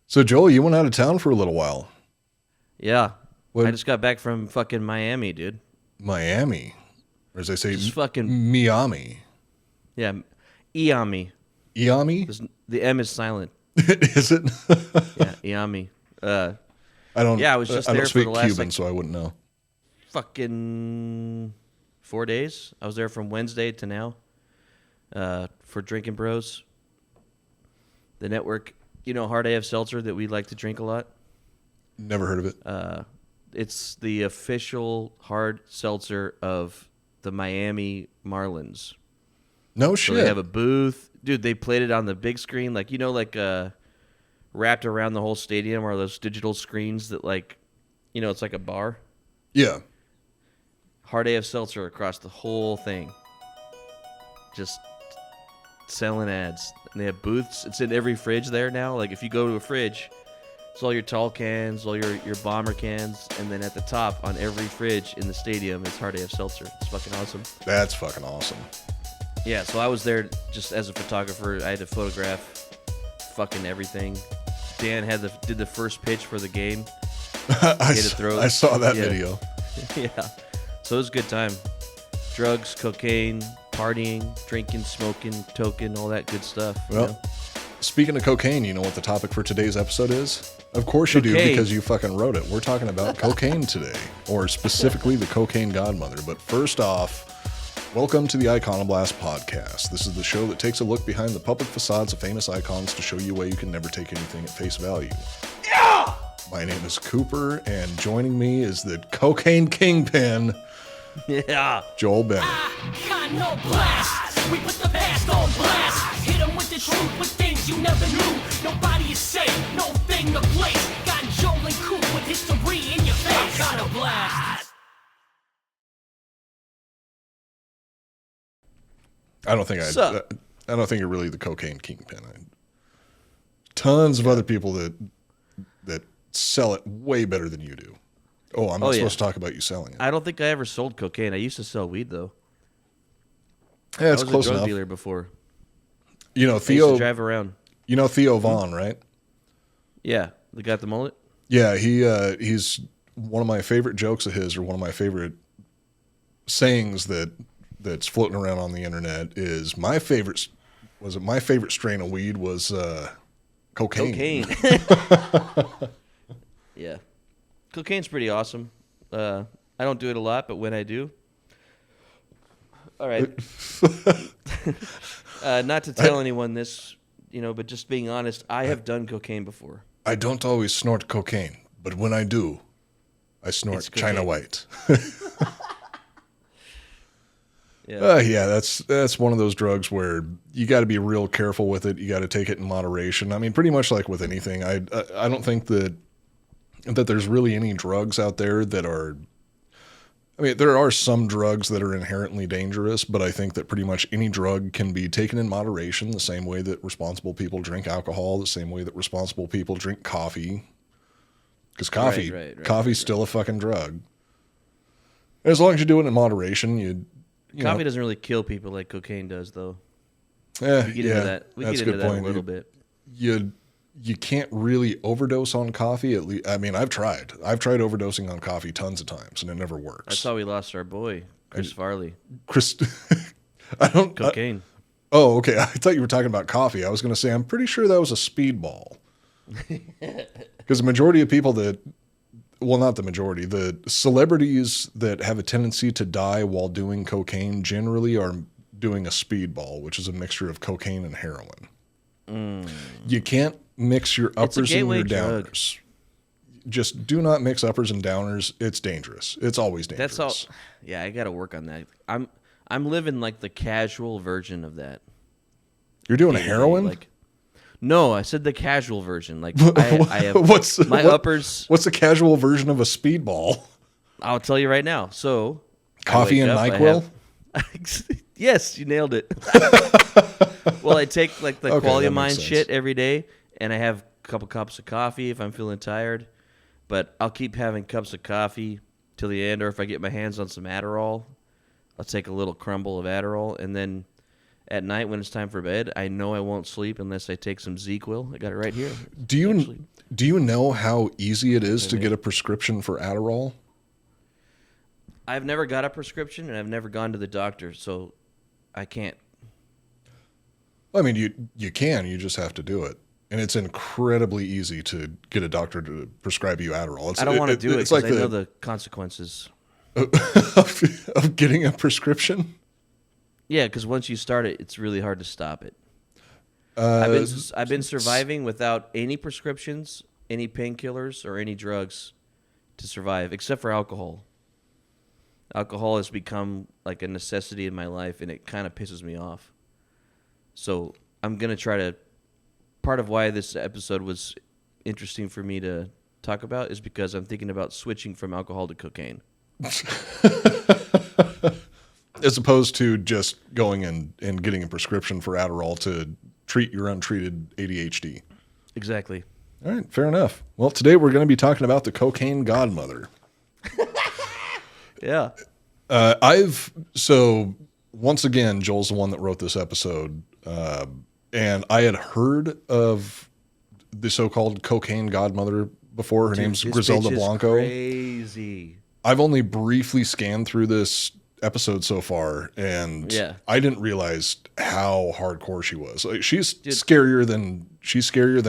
So, Joel, you went out of town for a little while. Yeah. What? I just got back from fucking Miami, dude. Miami. Or as they say, Just fucking, Miami. yeah. Iami. Iami? The M is silent. Is it? Yeah, Iami. I don't. Yeah, I was just I there don't for speak the last, Cuban, like, so I wouldn't know. fucking 4 days. I was there from Wednesday to now for Drinking Bros. The network, Hard AF Seltzer that we like to drink a lot. Never heard of it. It's the official hard seltzer of the Miami Marlins. No So shit. they have a booth. Dude, they played it on the big screen. Like, wrapped around the whole stadium are those digital screens that, it's like a bar. Yeah. Hard AF Seltzer across the whole thing. Just selling ads. And they have booths. It's in every fridge there now. Like, if you go to a fridge, it's all your tall cans, all your bomber cans, and then at the top on every fridge in the stadium, it's Hard AF Seltzer. It's fucking awesome. That's fucking awesome. Yeah, so I was there just as a photographer. I had to photograph fucking everything. Dan did the first pitch for the game. I saw that video. Yeah. So it was a good time. Drugs, cocaine, partying, drinking, smoking, toking, all that good stuff. Well, speaking of cocaine, you know what the topic for today's episode is? Of course you do, Cocaine. because you fucking wrote it. We're talking about cocaine today, or specifically the Cocaine Godmother. But first off, welcome to the Iconoblast podcast. This is the show that takes a look behind the public facades of famous icons to show you why you can never take anything at face value. Yeah! My name is Cooper, and joining me is the cocaine kingpin, Yeah. Joel Bennett. Iconoblast. We put the past on blast. Hit 'em with the truth, with things you never knew. Nobody is safe, no thing to place. Got Joel and Coop with history in your face. Iconoblast. I don't think So- I don't think you're really the cocaine kingpin. Tons of other people that sell it way better than you do. Oh, I'm not supposed to talk about you selling it. I don't think I ever sold cocaine. I used to sell weed, though. Yeah, it's I was close a drug enough. dealer before. You know I used Theo. to drive around. You know Theo Vaughn, right? Yeah. They got the mullet? Yeah, he's one of my favorite jokes of his, or one of my favorite sayings that's floating around on the internet is my favorite strain of weed was cocaine. Yeah. Cocaine's pretty awesome. I don't do it a lot, but when I do. All right. Not to tell anyone this, but just being honest, I have done cocaine before. I don't always snort cocaine, but when I do, I snort It's China cocaine. White. Yeah. Yeah, that's one of those drugs where you got to be real careful with it. You got to take it in moderation. I mean, pretty much like with anything. I don't think that there's really any drugs out there that are. I mean, there are some drugs that are inherently dangerous, but I think that pretty much any drug can be taken in moderation, the same way that responsible people drink alcohol, the same way that responsible people drink coffee. Because coffee's still a fucking drug. As long as you do it in moderation, Coffee doesn't really kill people like cocaine does, though. Yeah, We get into that. We that's get a into good that point. a little bit. You can't really overdose on coffee. At least, I mean, I've tried overdosing on coffee tons of times, and it never works. That's how we lost our boy, Chris Farley. Chris, I don't. Cocaine. Oh, okay. I thought you were talking about coffee. I was going to say I'm pretty sure that was a speedball. Because the majority of people not the majority, the celebrities that have a tendency to die while doing cocaine generally are doing a speedball, which is a mixture of cocaine and heroin. You can't mix your uppers and gateway your drug. downers. Just do not mix uppers and downers. It's dangerous. It's always dangerous. That's all. Yeah, I got to work on that. I'm living like the casual version of that. You're doing heroin? Like, no, I said the casual version. Like I have uppers. What's the casual version of a speedball? I'll tell you right now. So Coffee and NyQuil? Yes, you nailed it. Well, I take like the Okay, Qualia that makes Mind sense. shit every day, and I have a couple cups of coffee if I'm feeling tired. But I'll keep having cups of coffee till the end, or if I get my hands on some Adderall, I'll take a little crumble of Adderall, and then at night when it's time for bed, I know I won't sleep unless I take some ZQuil. I got it right here. Do you Do you know how easy it is to get a prescription for Adderall? I've never got a prescription, and I've never gone to the doctor, so I can't. I mean, you can. You just have to do it. And it's incredibly easy to get a doctor to prescribe you Adderall. I don't want to do it because I know the consequences. Of getting a prescription? Yeah, because once you start it, it's really hard to stop it. I've been surviving without any prescriptions, any painkillers, or any drugs to survive, except for alcohol. Alcohol has become like a necessity in my life, and it kind of pisses me off. So I'm going to try to... Part of why this episode was interesting for me to talk about is because I'm thinking about switching from alcohol to cocaine. As opposed to just going and getting a prescription for Adderall to treat your untreated ADHD. Exactly. All right, fair enough. Well, today we're going to be talking about the Cocaine Godmother. Yeah. So once again, Joel's the one that wrote this episode. And I had heard of the so-called Cocaine Godmother before. Her name's Griselda Blanco. Crazy. I've only briefly scanned through this episode so far, and I didn't realize how hardcore she was. Like, she's scarier than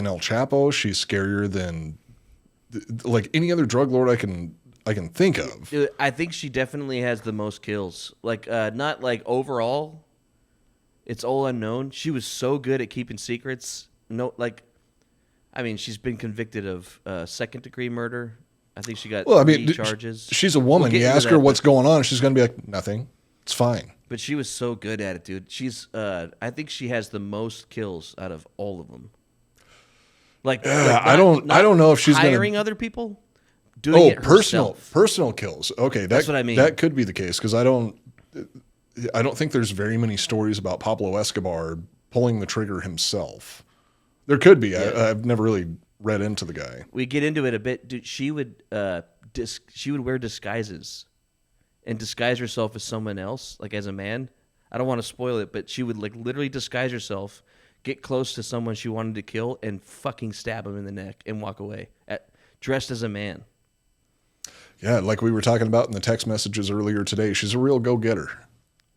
El Chapo. She's scarier than like any other drug lord I can think of. Dude, I think she definitely has the most kills. Like not like overall. It's all unknown. She was so good at keeping secrets. No, like, I mean, she's been convicted of second-degree murder. I think she got 3 charges. She's a woman. You ask her what's going on, and she's going to be like, nothing. It's fine. But she was so good at it, dude. She's, I think she has the most kills out of all of them. I don't know if she's hiring other people. Doing it herself. personal kills. Okay, that's what I mean. That could be the case because I don't think there's very many stories about Pablo Escobar pulling the trigger himself. There could be. Yeah. I've never really read into the guy. We get into it a bit. Dude, she would wear disguises and disguise herself as someone else, like as a man. I don't want to spoil it, but she would like literally disguise herself, get close to someone she wanted to kill, and fucking stab him in the neck and walk away, dressed as a man. Yeah, like we were talking about in the text messages earlier today. She's a real go-getter.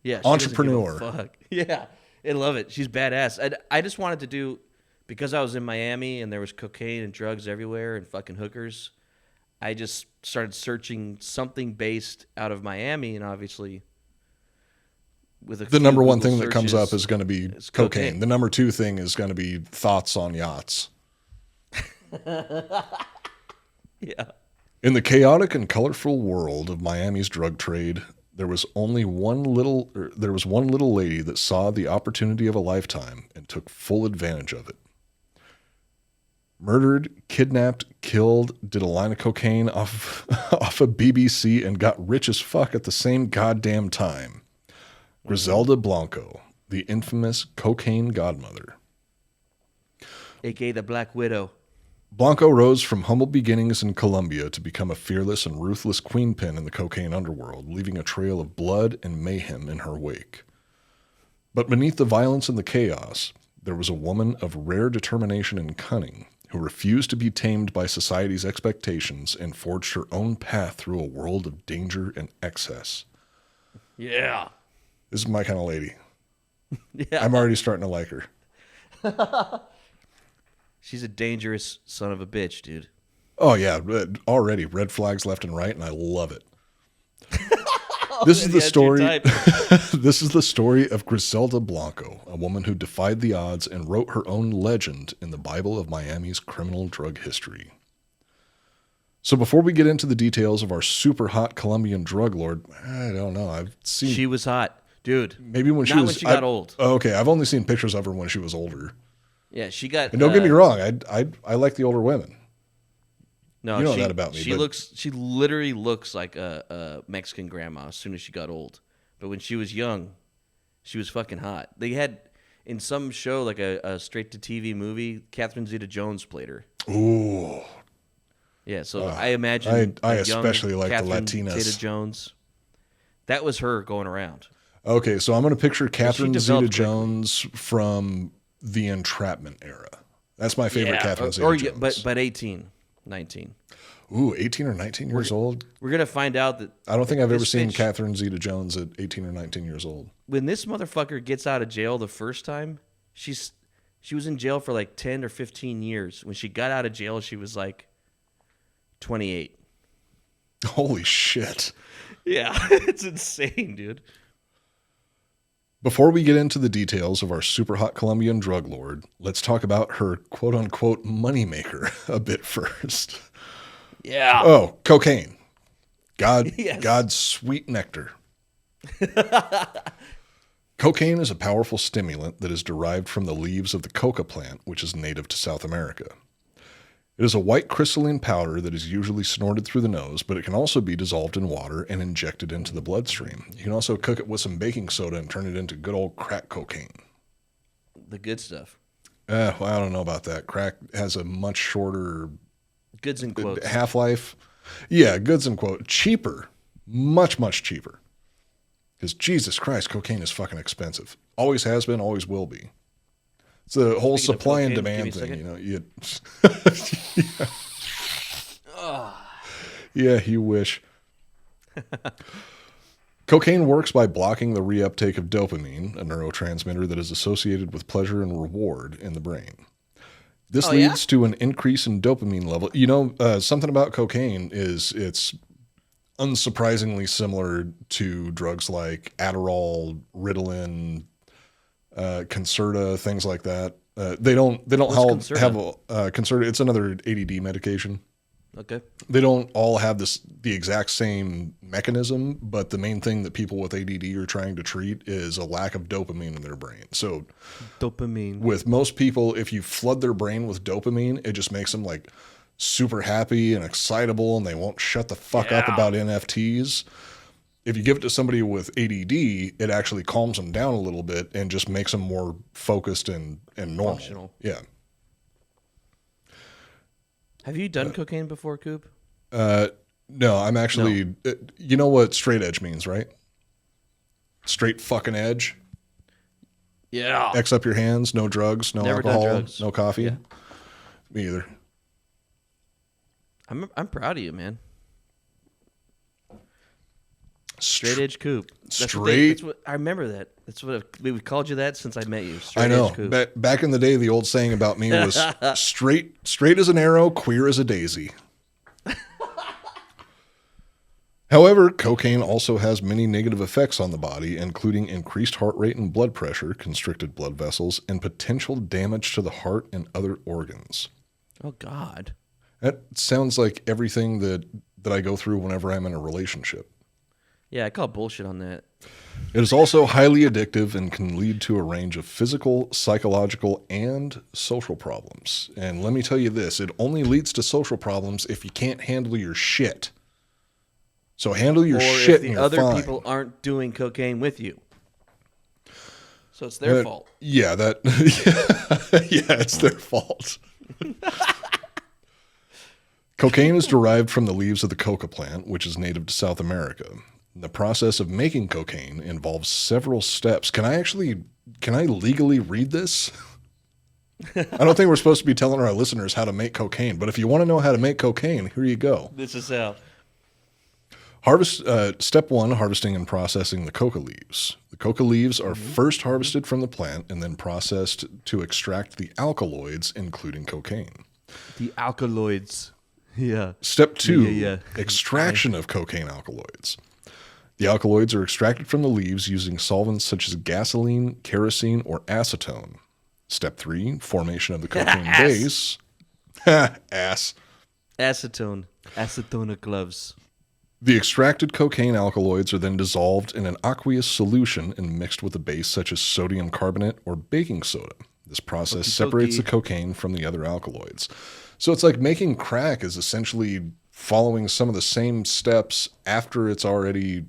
Yeah, entrepreneur. Fuck. Yeah, I love it. She's badass. I just wanted to do, because I was in Miami and there was cocaine and drugs everywhere and fucking hookers. I just started searching something based out of Miami, and obviously, with the number one thing that comes up is going to be cocaine. The number 2 thing is going to be thoughts on yachts. Yeah. In the chaotic and colorful world of Miami's drug trade, there was one little lady that saw the opportunity of a lifetime and took full advantage of it. Murdered, kidnapped, killed, did a line of cocaine off of BBC, and got rich as fuck at the same goddamn time. Griselda Blanco, the infamous Cocaine Godmother. A.k.a. the Black Widow. Blanco rose from humble beginnings in Colombia to become a fearless and ruthless queenpin in the cocaine underworld, leaving a trail of blood and mayhem in her wake. But beneath the violence and the chaos, there was a woman of rare determination and cunning who refused to be tamed by society's expectations and forged her own path through a world of danger and excess. Yeah. This is my kind of lady. Yeah. I'm already starting to like her. She's a dangerous son of a bitch, dude. Oh, yeah. Already. Red flags left and right, and I love it. This is the story. This is the story of Griselda Blanco, a woman who defied the odds and wrote her own legend in the Bible of Miami's criminal drug history. So before we get into the details of our super hot Colombian drug lord, I don't know. I've seen. She was hot, dude. Maybe when she got old. Okay, I've only seen pictures of her when she was older. Yeah, she got. And don't get me wrong, I like the older women. No, you know that about me. She literally looks like a Mexican grandma as soon as she got old. But when she was young, she was fucking hot. They had in some show like a straight to TV movie, Catherine Zeta-Jones played her. Ooh. Yeah, so I imagine I especially like Catherine the Latinas. Zeta-Jones. That was her going around. Okay, so I'm going to picture Catherine Zeta-Jones from the Entrapment era. That's my favorite Catherine Zeta-Jones. But 18, 19. Ooh, 18 or 19 years old? We're going to find out that... I don't think I've ever seen Catherine Zeta-Jones at 18 or 19 years old. When this motherfucker gets out of jail the first time, she was in jail for like 10 or 15 years. When she got out of jail, she was like 28. Holy shit. Yeah, it's insane, dude. Before we get into the details of our super hot Colombian drug lord, let's talk about her quote-unquote moneymaker a bit first. Yeah. Oh, cocaine. Yes. God's sweet nectar. Cocaine is a powerful stimulant that is derived from the leaves of the coca plant, which is native to South America. It is a white crystalline powder that is usually snorted through the nose, but it can also be dissolved in water and injected into the bloodstream. You can also cook it with some baking soda and turn it into good old crack cocaine. The good stuff. Well, I don't know about that. Crack has a much shorter Goods in quotes. half-life. Yeah, goods in quote. Cheaper. Much, much cheaper. Because Jesus Christ, cocaine is fucking expensive. Always has been, always will be. It's the whole Speaking of supply and cocaine, demand thing, give you know. Yeah, you wish. Cocaine works by blocking the reuptake of dopamine, a neurotransmitter that is associated with pleasure and reward in the brain. This leads to an increase in dopamine level. You know, something about cocaine is it's unsurprisingly similar to drugs like Adderall, Ritalin, Concerta, things like that. They don't have a Concerta. It's another ADD medication. Okay. They don't all have the exact same mechanism, but the main thing that people with ADD are trying to treat is a lack of dopamine in their brain. So dopamine. With most people, if you flood their brain with dopamine, it just makes them like super happy and excitable, and they won't shut the fuck up about NFTs. If you give it to somebody with ADD, it actually calms them down a little bit and just makes them more focused and normal. Functional. Yeah. Have you done cocaine before, Coop? No, I'm actually, you know what straight edge means, right? Straight fucking edge. Yeah. X up your hands, no drugs, no Never done alcohol, drugs. no coffee. Yeah. Me either. I'm proud of you, man. Straight edge Coop. I remember that. That's what we've called you that since I met you. Straight I know. Edge Coop. Back in the day, the old saying about me was straight as an arrow, queer as a daisy. However, cocaine also has many negative effects on the body, including increased heart rate and blood pressure, constricted blood vessels, and potential damage to the heart and other organs. Oh, God. That sounds like everything that I go through whenever I'm in a relationship. Yeah, I call bullshit on that. It is also highly addictive and can lead to a range of physical, psychological, and social problems. And let me tell you this, it only leads to social problems if you can't handle your shit. So handle your shit and you're fine. Or if the other people aren't doing cocaine with you. So it's their fault. Yeah, it's their fault. Cocaine is derived from the leaves of the coca plant, which is native to South America. The process of making cocaine involves several steps. Can I legally read this? I don't think we're supposed to be telling our listeners how to make cocaine, but if you want to know how to make cocaine, here you go. This is how. Step 1, harvesting and processing the coca leaves. The coca leaves are first harvested from the plant and then processed to extract the alkaloids, including cocaine. The alkaloids. Yeah. Step 2, extraction of cocaine alkaloids. The alkaloids are extracted from the leaves using solvents such as gasoline, kerosene, or acetone. Step 3, formation of the cocaine base. Ass. Acetone. Acetona gloves. The extracted cocaine alkaloids are then dissolved in an aqueous solution and mixed with a base such as sodium carbonate or baking soda. This process separates the cocaine from the other alkaloids. So it's like making crack is essentially following some of the same steps after it's already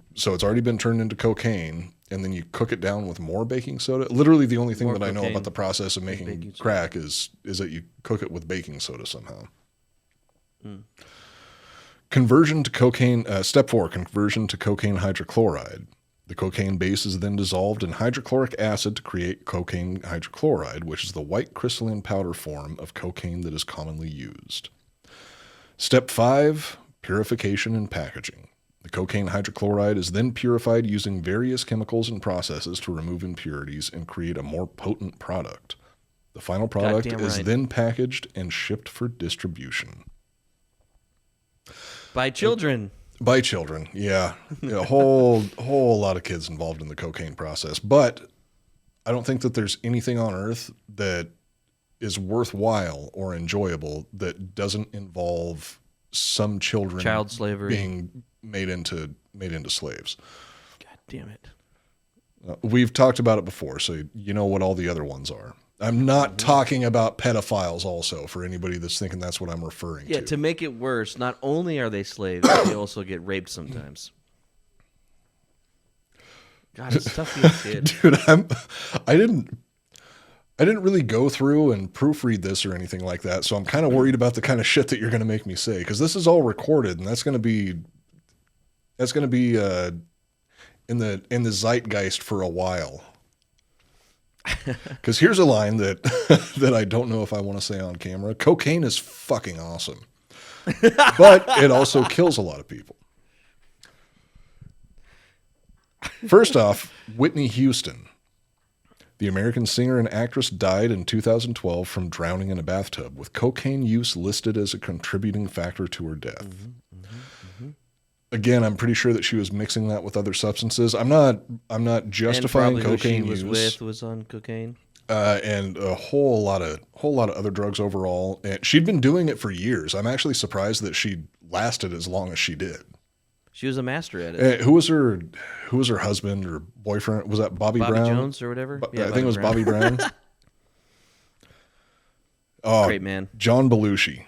been turned into cocaine, and then you cook it down with more baking soda. Literally the only thing that I know about the process of making crack is that you cook it with baking soda somehow. Conversion to cocaine, step 4, conversion to cocaine hydrochloride. The cocaine base is then dissolved in hydrochloric acid to create cocaine hydrochloride, which is the white crystalline powder form of cocaine that is commonly used. Step 5, purification and packaging. The cocaine hydrochloride is then purified using various chemicals and processes to remove impurities and create a more potent product. The final product is then packaged and shipped for distribution. By children. By children, yeah. A whole lot of kids involved in the cocaine process. But I don't think that there's anything on earth that is worthwhile or enjoyable that doesn't involve some children Child slavery being made into slaves. God damn it. We've talked about it before, so you know what all the other ones are. I'm not talking about pedophiles also, for anybody that's thinking that's what I'm referring to. Yeah, to make it worse, not only are they slaves, they also get raped sometimes. God, it's tough being a kid. Dude, I didn't really go through and proofread this or anything like that, so I'm kind of worried about the kind of shit that you're going to make me say, because this is all recorded, and that's going to be in the zeitgeist for a while. Because here's a line that that I don't know if I want to say on camera. Cocaine is fucking awesome, but it also kills a lot of people. First off, Whitney Houston, the American singer and actress, died in 2012 from drowning in a bathtub, with cocaine use listed as a contributing factor to her death. Again, I'm pretty sure that she was mixing that with other substances. I'm not justifying cocaine who use. she was with was on cocaine. And a whole lot of other drugs overall. And she'd been doing it for years. I'm actually surprised that she lasted as long as she did. She was a master at it. Who was her husband or boyfriend? Was that Bobby Brown? Jones or whatever? I think it was Bobby Brown. Great man. John Belushi.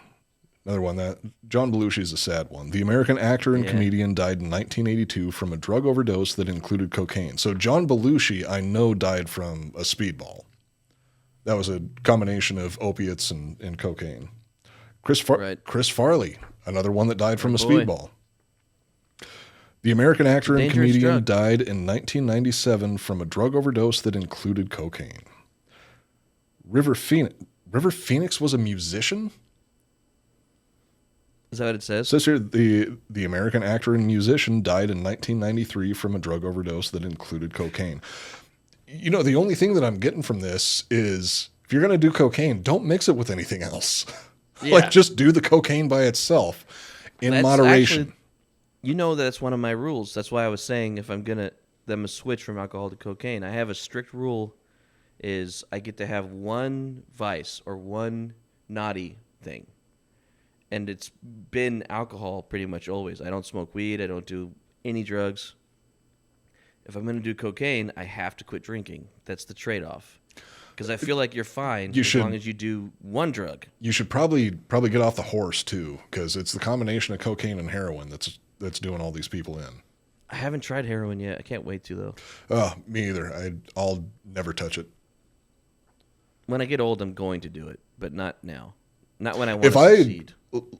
Another one. That John Belushi is a sad one. The American actor and comedian died in 1982 from a drug overdose that included cocaine. So John Belushi, I know, died from a speedball. That was a combination of opiates and cocaine. Chris Farley, another one that died from a speedball. The American actor and comedian died in 1997 from a drug overdose that included cocaine. River Phoenix was a musician? Is that what it says? It says here the American actor and musician died in 1993 from a drug overdose that included cocaine. You know, the only thing that I'm getting from this is if you're going to do cocaine, don't mix it with anything else. Yeah. Like, just do the cocaine by itself in moderation. Actually, you know that's one of my rules. That's why I was saying if I'm going to them switch from alcohol to cocaine, I have a strict rule is I get to have one vice or one naughty thing. And it's been alcohol pretty much always. I don't smoke weed. I don't do any drugs. If I'm going to do cocaine, I have to quit drinking. That's the trade-off. Because I feel like you're fine long as you do one drug. You should probably get off the horse, too, because it's the combination of cocaine and heroin that's doing all these people in. I haven't tried heroin yet. I can't wait to, though. Oh, me either. I'll never touch it. When I get old, I'm going to do it, but not now. Not when I want to succeed.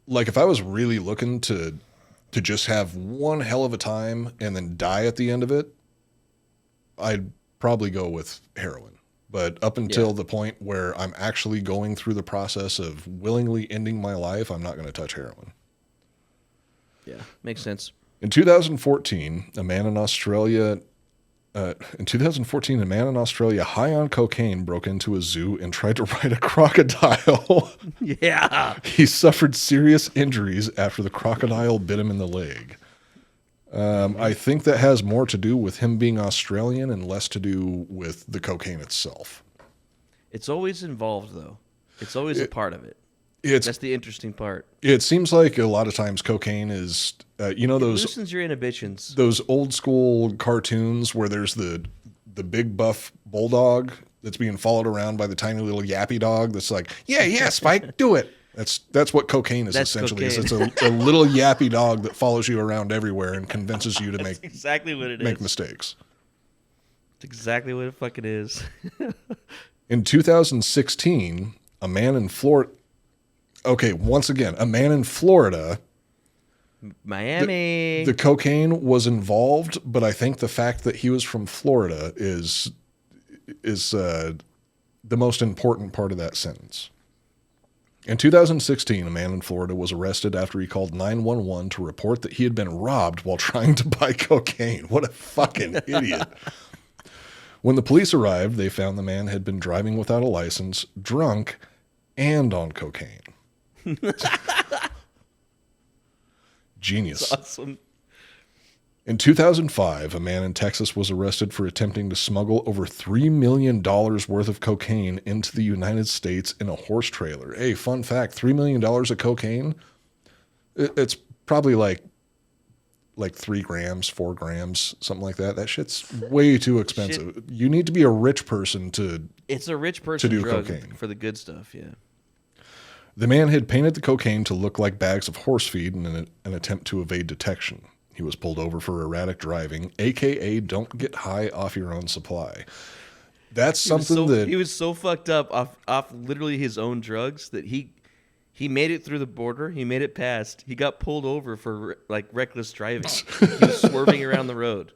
Like, if I was really looking to just have one hell of a time and then die at the end of it, I'd probably go with heroin. But up until the point where I'm actually going through the process of willingly ending my life, I'm not going to touch heroin. Yeah, makes sense. In 2014, a man in Australia high on cocaine broke into a zoo and tried to ride a crocodile. Yeah. He suffered serious injuries after the crocodile bit him in the leg. I think that has more to do with him being Australian and less to do with the cocaine itself. It's always involved, though. It's always a part of it. That's the interesting part. It seems like a lot of times cocaine is, those loosens your inhibitions. Those old school cartoons where there's the big buff bulldog that's being followed around by the tiny little yappy dog that's like, yeah, Spike, do it. That's what cocaine is. That's essentially. Cocaine. It's a little yappy dog that follows you around everywhere and convinces you to make exactly what it make mistakes. That's exactly what it fucking is. In 2016, a man in Florida. Okay, once again, a man in Florida Miami. The cocaine was involved, but I think the fact that he was from Florida is the most important part of that sentence. In 2016, a man in Florida was arrested after he called 911 to report that he had been robbed while trying to buy cocaine. What a fucking idiot. When the police arrived, they found the man had been driving without a license, drunk, and on cocaine. Genius. That's awesome. In 2005, a man in Texas was arrested for attempting to smuggle over $3 million worth of cocaine into the United States in a horse trailer. Hey, fun fact, $3 million of cocaine, it's probably like 3 grams, 4 grams, something like that. That shit's way too expensive. You need to be a rich person It's a rich person do drug cocaine. for the good stuff, yeah. The man had painted the cocaine to look like bags of horse feed in an attempt to evade detection. He was pulled over for erratic driving, a.k.a. don't get high off your own supply. That's something that... He was so fucked up off literally his own drugs that he made it through the border. He made it past. He got pulled over for reckless driving. He was swerving around the road.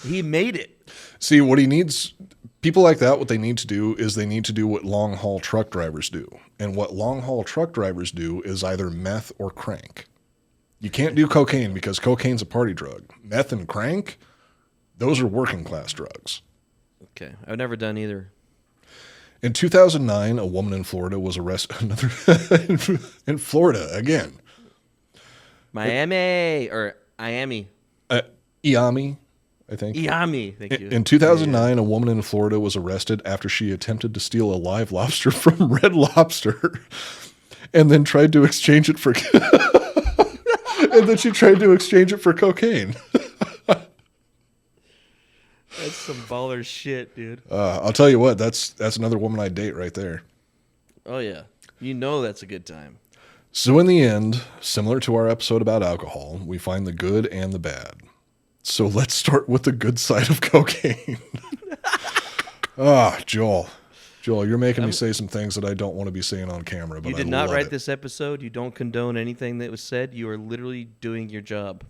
He made it. See, what he needs... People like that, what they need to do is they need to do what long-haul truck drivers do. And what long-haul truck drivers do is either meth or crank. You can't do cocaine because cocaine's a party drug. Meth and crank, those are working-class drugs. Okay. I've never done either. In 2009, a woman in Florida was arrested... in Florida, again. Miami. Iami, I think. Iami. Thank you. In 2009, a woman in Florida was arrested after she attempted to steal a live lobster from Red Lobster and then tried to exchange it for cocaine. That's some baller shit, dude. I'll tell you what, that's another woman I'd date right there. Oh, yeah. You know that's a good time. So in the end, similar to our episode about alcohol, we find the good and the bad. So let's start with the good side of cocaine. Joel, you're making me say some things that I don't want to be saying on camera. But You did I not love write it. this episode. You don't condone anything that was said. You are literally doing your job.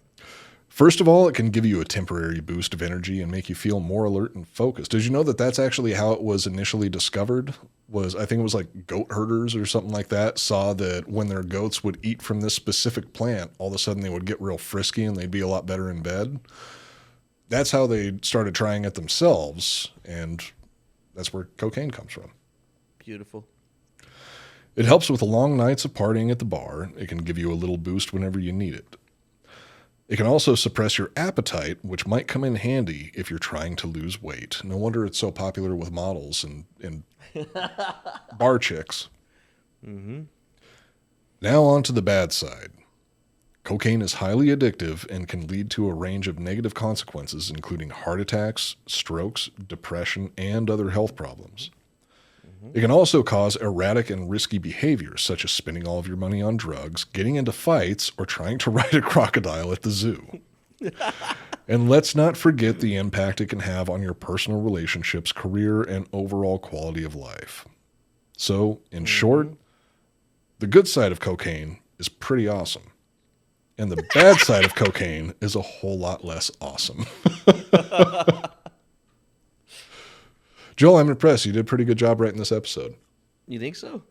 First of all, it can give you a temporary boost of energy and make you feel more alert and focused. Did you know that that's actually how it was initially discovered? I think it was like goat herders or something like that saw that when their goats would eat from this specific plant, all of a sudden they would get real frisky and they'd be a lot better in bed. That's how they started trying it themselves, and that's where cocaine comes from. Beautiful. It helps with long nights of partying at the bar. It can give you a little boost whenever you need it. It can also suppress your appetite, which might come in handy if you're trying to lose weight. No wonder it's so popular with models and bar chicks. Mm-hmm. Now on to the bad side. Cocaine is highly addictive and can lead to a range of negative consequences, including heart attacks, strokes, depression, and other health problems. It can also cause erratic and risky behaviors, such as spending all of your money on drugs, getting into fights, or trying to ride a crocodile at the zoo. And let's not forget the impact it can have on your personal relationships, career, and overall quality of life. So, in short, the good side of cocaine is pretty awesome. And the bad side of cocaine is a whole lot less awesome. Joel, I'm impressed. You did a pretty good job writing this episode. You think so?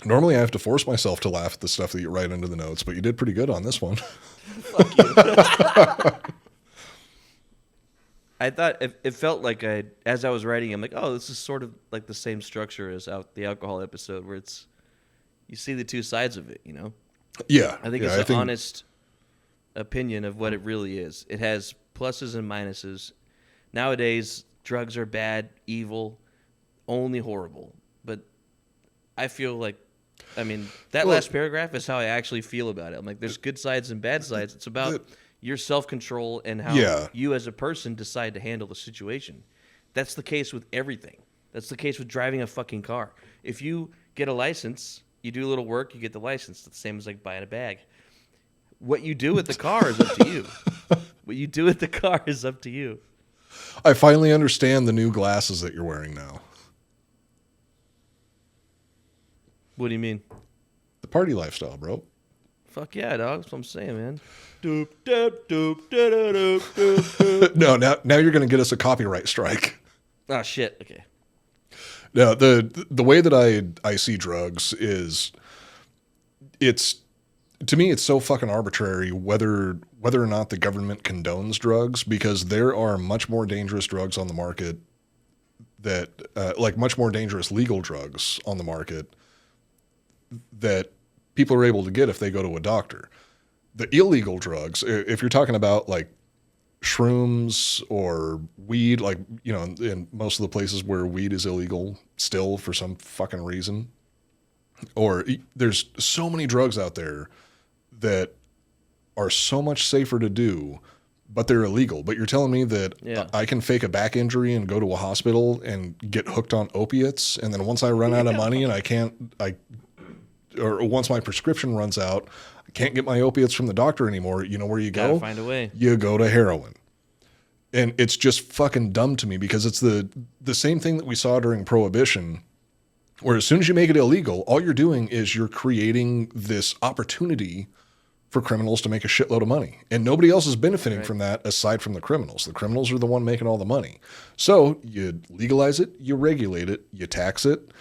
Normally, I have to force myself to laugh at the stuff that you write into the notes, but you did pretty good on this one. Fuck you. I thought it felt like as I was writing, I'm like, oh, this is sort of like the same structure as the alcohol episode, where you see the two sides of it, you know? Yeah. I think it's an honest opinion of what it really is. It has pluses and minuses. Nowadays, drugs are bad, evil, only horrible. But I feel like, that last paragraph is how I actually feel about it. I'm like, there's good sides and bad sides. It's about your self-control and how you as a person decide to handle the situation. That's the case with everything. That's the case with driving a fucking car. If you get a license, you do a little work, you get the license. It's the same as like buying a bag. What you do with the car is up to you. What you do with the car is up to you. I finally understand the new glasses that you're wearing now. What do you mean? The party lifestyle, bro. Fuck yeah, dog. That's what I'm saying, man. Doop, doop, doop, doop, doop, doop. No, now you're going to get us a copyright strike. Oh, shit. Okay. No, the way that I see drugs is to me it's so fucking arbitrary whether or not the government condones drugs, because there are much more dangerous drugs on the market that like much more dangerous legal drugs on the market that people are able to get if they go to a doctor. The illegal drugs, if you're talking about like shrooms or weed, like, you know, in most of the places where weed is illegal still for some fucking reason, or there's so many drugs out there that are so much safer to do, but they're illegal. But you're telling me that I can fake a back injury and go to a hospital and get hooked on opiates, and then once I run out of money and or once my prescription runs out, I can't get my opiates from the doctor anymore. You know where you go? Gotta find a way. You go to heroin. And it's just fucking dumb to me, because it's the same thing that we saw during Prohibition, where as soon as you make it illegal, all you're doing is you're creating this opportunity for criminals to make a shitload of money. And nobody else is benefiting from that aside from the criminals. The criminals are the one making all the money. So you legalize it, you regulate it, you tax it.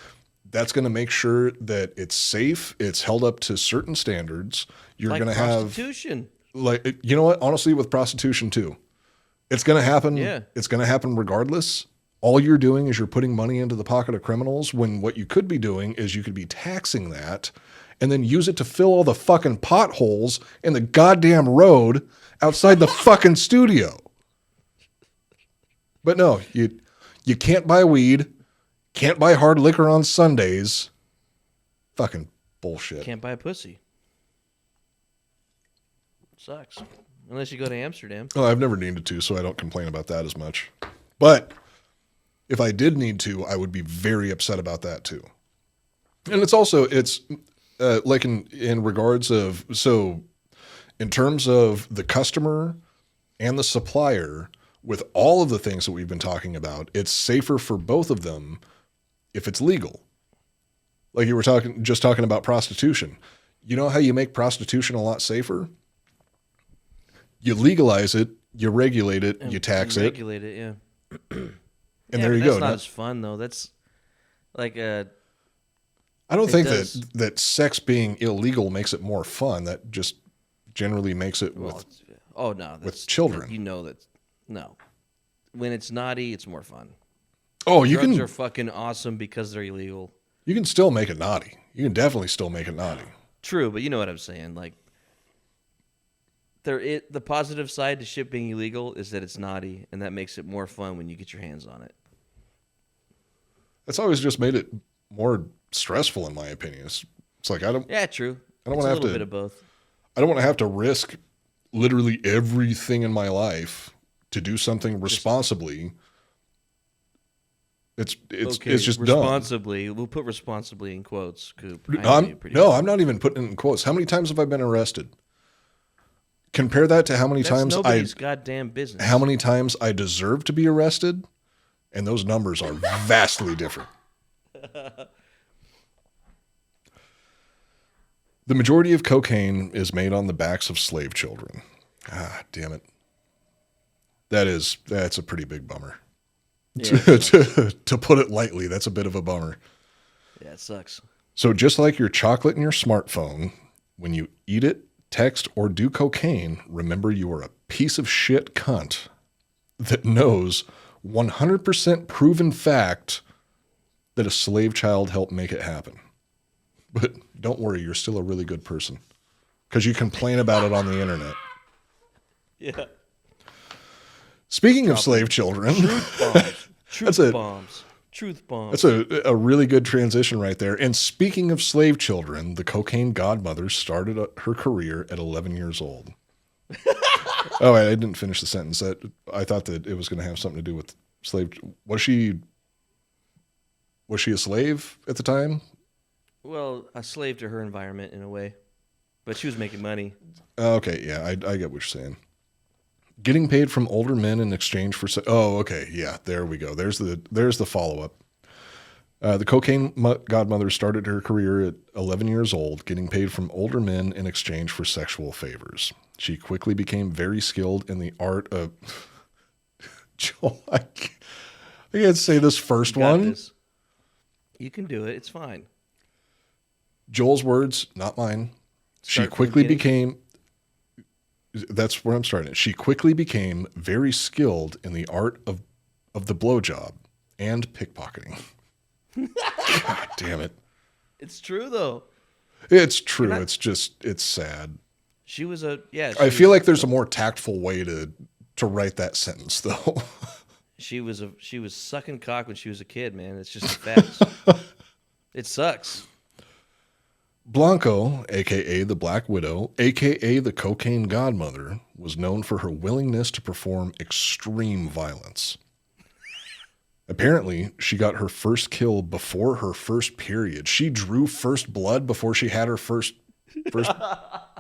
That's going to make sure that it's safe. It's held up to certain standards. You're Like going to have prostitution. like, you know what? Honestly, with prostitution too, it's going to happen. Yeah. It's going to happen regardless. All you're doing is you're putting money into the pocket of criminals, when what you could be doing is you could be taxing that and then use it to fill all the fucking potholes in the goddamn road outside the fucking studio. But no, you can't buy weed. Can't buy hard liquor on Sundays. Fucking bullshit. Can't buy a pussy. Sucks. Unless you go to Amsterdam. Oh, I've never needed to, so I don't complain about that as much. But if I did need to, I would be very upset about that too. And it's like in regards of, so in terms of the customer and the supplier, with all of the things that we've been talking about, it's safer for both of them if it's legal. Like you were just talking about prostitution. You know how you make prostitution a lot safer? You legalize it, you regulate it, you tax it. Regulate it, yeah. And there you go. That's not as fun, though. That's like I don't think that sex being illegal makes it more fun. That just generally makes it with children. You know that. No. When it's naughty, it's more fun. Oh, Drugs are fucking awesome because they're illegal. You can still make it naughty. You can definitely still make it naughty. True, but you know what I'm saying. Like, the positive side to shit being illegal is that it's naughty, and that makes it more fun when you get your hands on it. That's always just made it more stressful, in my opinion. It's like I don't. Yeah, true. I don't want to have to. A little bit of both. I don't want to have to risk literally everything in my life to do something responsibly. It's just responsibly. Dumb. We'll put responsibly in quotes, Coop. I'm not even putting it in quotes. How many times have I been arrested? Compare that to how many times nobody's goddamn business. How many times I deserve to be arrested, and those numbers are vastly different. The majority of cocaine is made on the backs of slave children. Ah, damn it. That's a pretty big bummer. Yeah, to put it lightly, that's a bit of a bummer. Yeah, it sucks. So just like your chocolate in your smartphone, when you eat it, text, or do cocaine, remember you are a piece of shit cunt that knows 100% proven fact that a slave child helped make it happen. But don't worry, you're still a really good person because you complain about it on the internet. Yeah. Speaking of slave children, truth bombs. That's a really good transition right there. And speaking of slave children, the Cocaine Godmother started her career at 11 years old. Oh, I didn't finish the sentence. I thought that it was going to have something to do with slave. Was she a slave at the time? Well, a slave to her environment in a way, but she was making money. Okay, yeah, I get what you're saying. Getting paid from older men in exchange for... Oh, okay, yeah, there we go. There's the follow-up. The Cocaine Godmother started her career at 11 years old, getting paid from older men in exchange for sexual favors. She quickly became very skilled in the art of... Joel, I can't say this first You got one. this. You can do it. It's fine. Joel's words, not mine. She Start from the quickly beginning? became... That's where I'm starting. She quickly became very skilled in the art of the blowjob and pickpocketing. God damn it. It's true though. It's true. not- It's sad. She was a yeah. I feel like there's a more tactful way to write that sentence, though. she was sucking cock when she was a kid, man. It's just the facts. It sucks. Blanco, a.k.a. the Black Widow, a.k.a. the Cocaine Godmother, was known for her willingness to perform extreme violence. Apparently, she got her first kill before her first period. She drew first blood before she had her first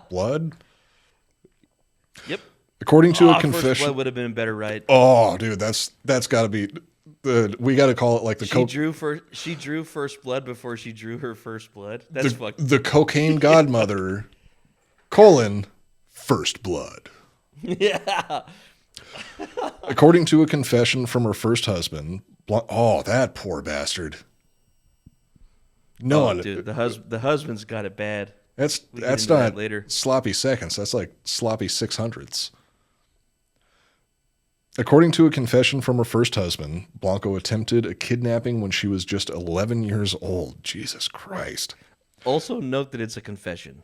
blood. Yep. According to a First confession... blood would have been better, right? Oh, dude, that's got to be... we got to call it like the... She drew first blood before she drew her first blood. That's fucked. The Cocaine Godmother, colon, first blood. Yeah. According to a confession from her first husband, oh, that poor bastard. No, Oh, dude, the husband's got it bad. that's We get that's into that not later. sloppy seconds. That's like sloppy 600s. According to a confession from her first husband, Blanco attempted a kidnapping when she was just 11 years old. Jesus Christ. Also, note that it's a confession.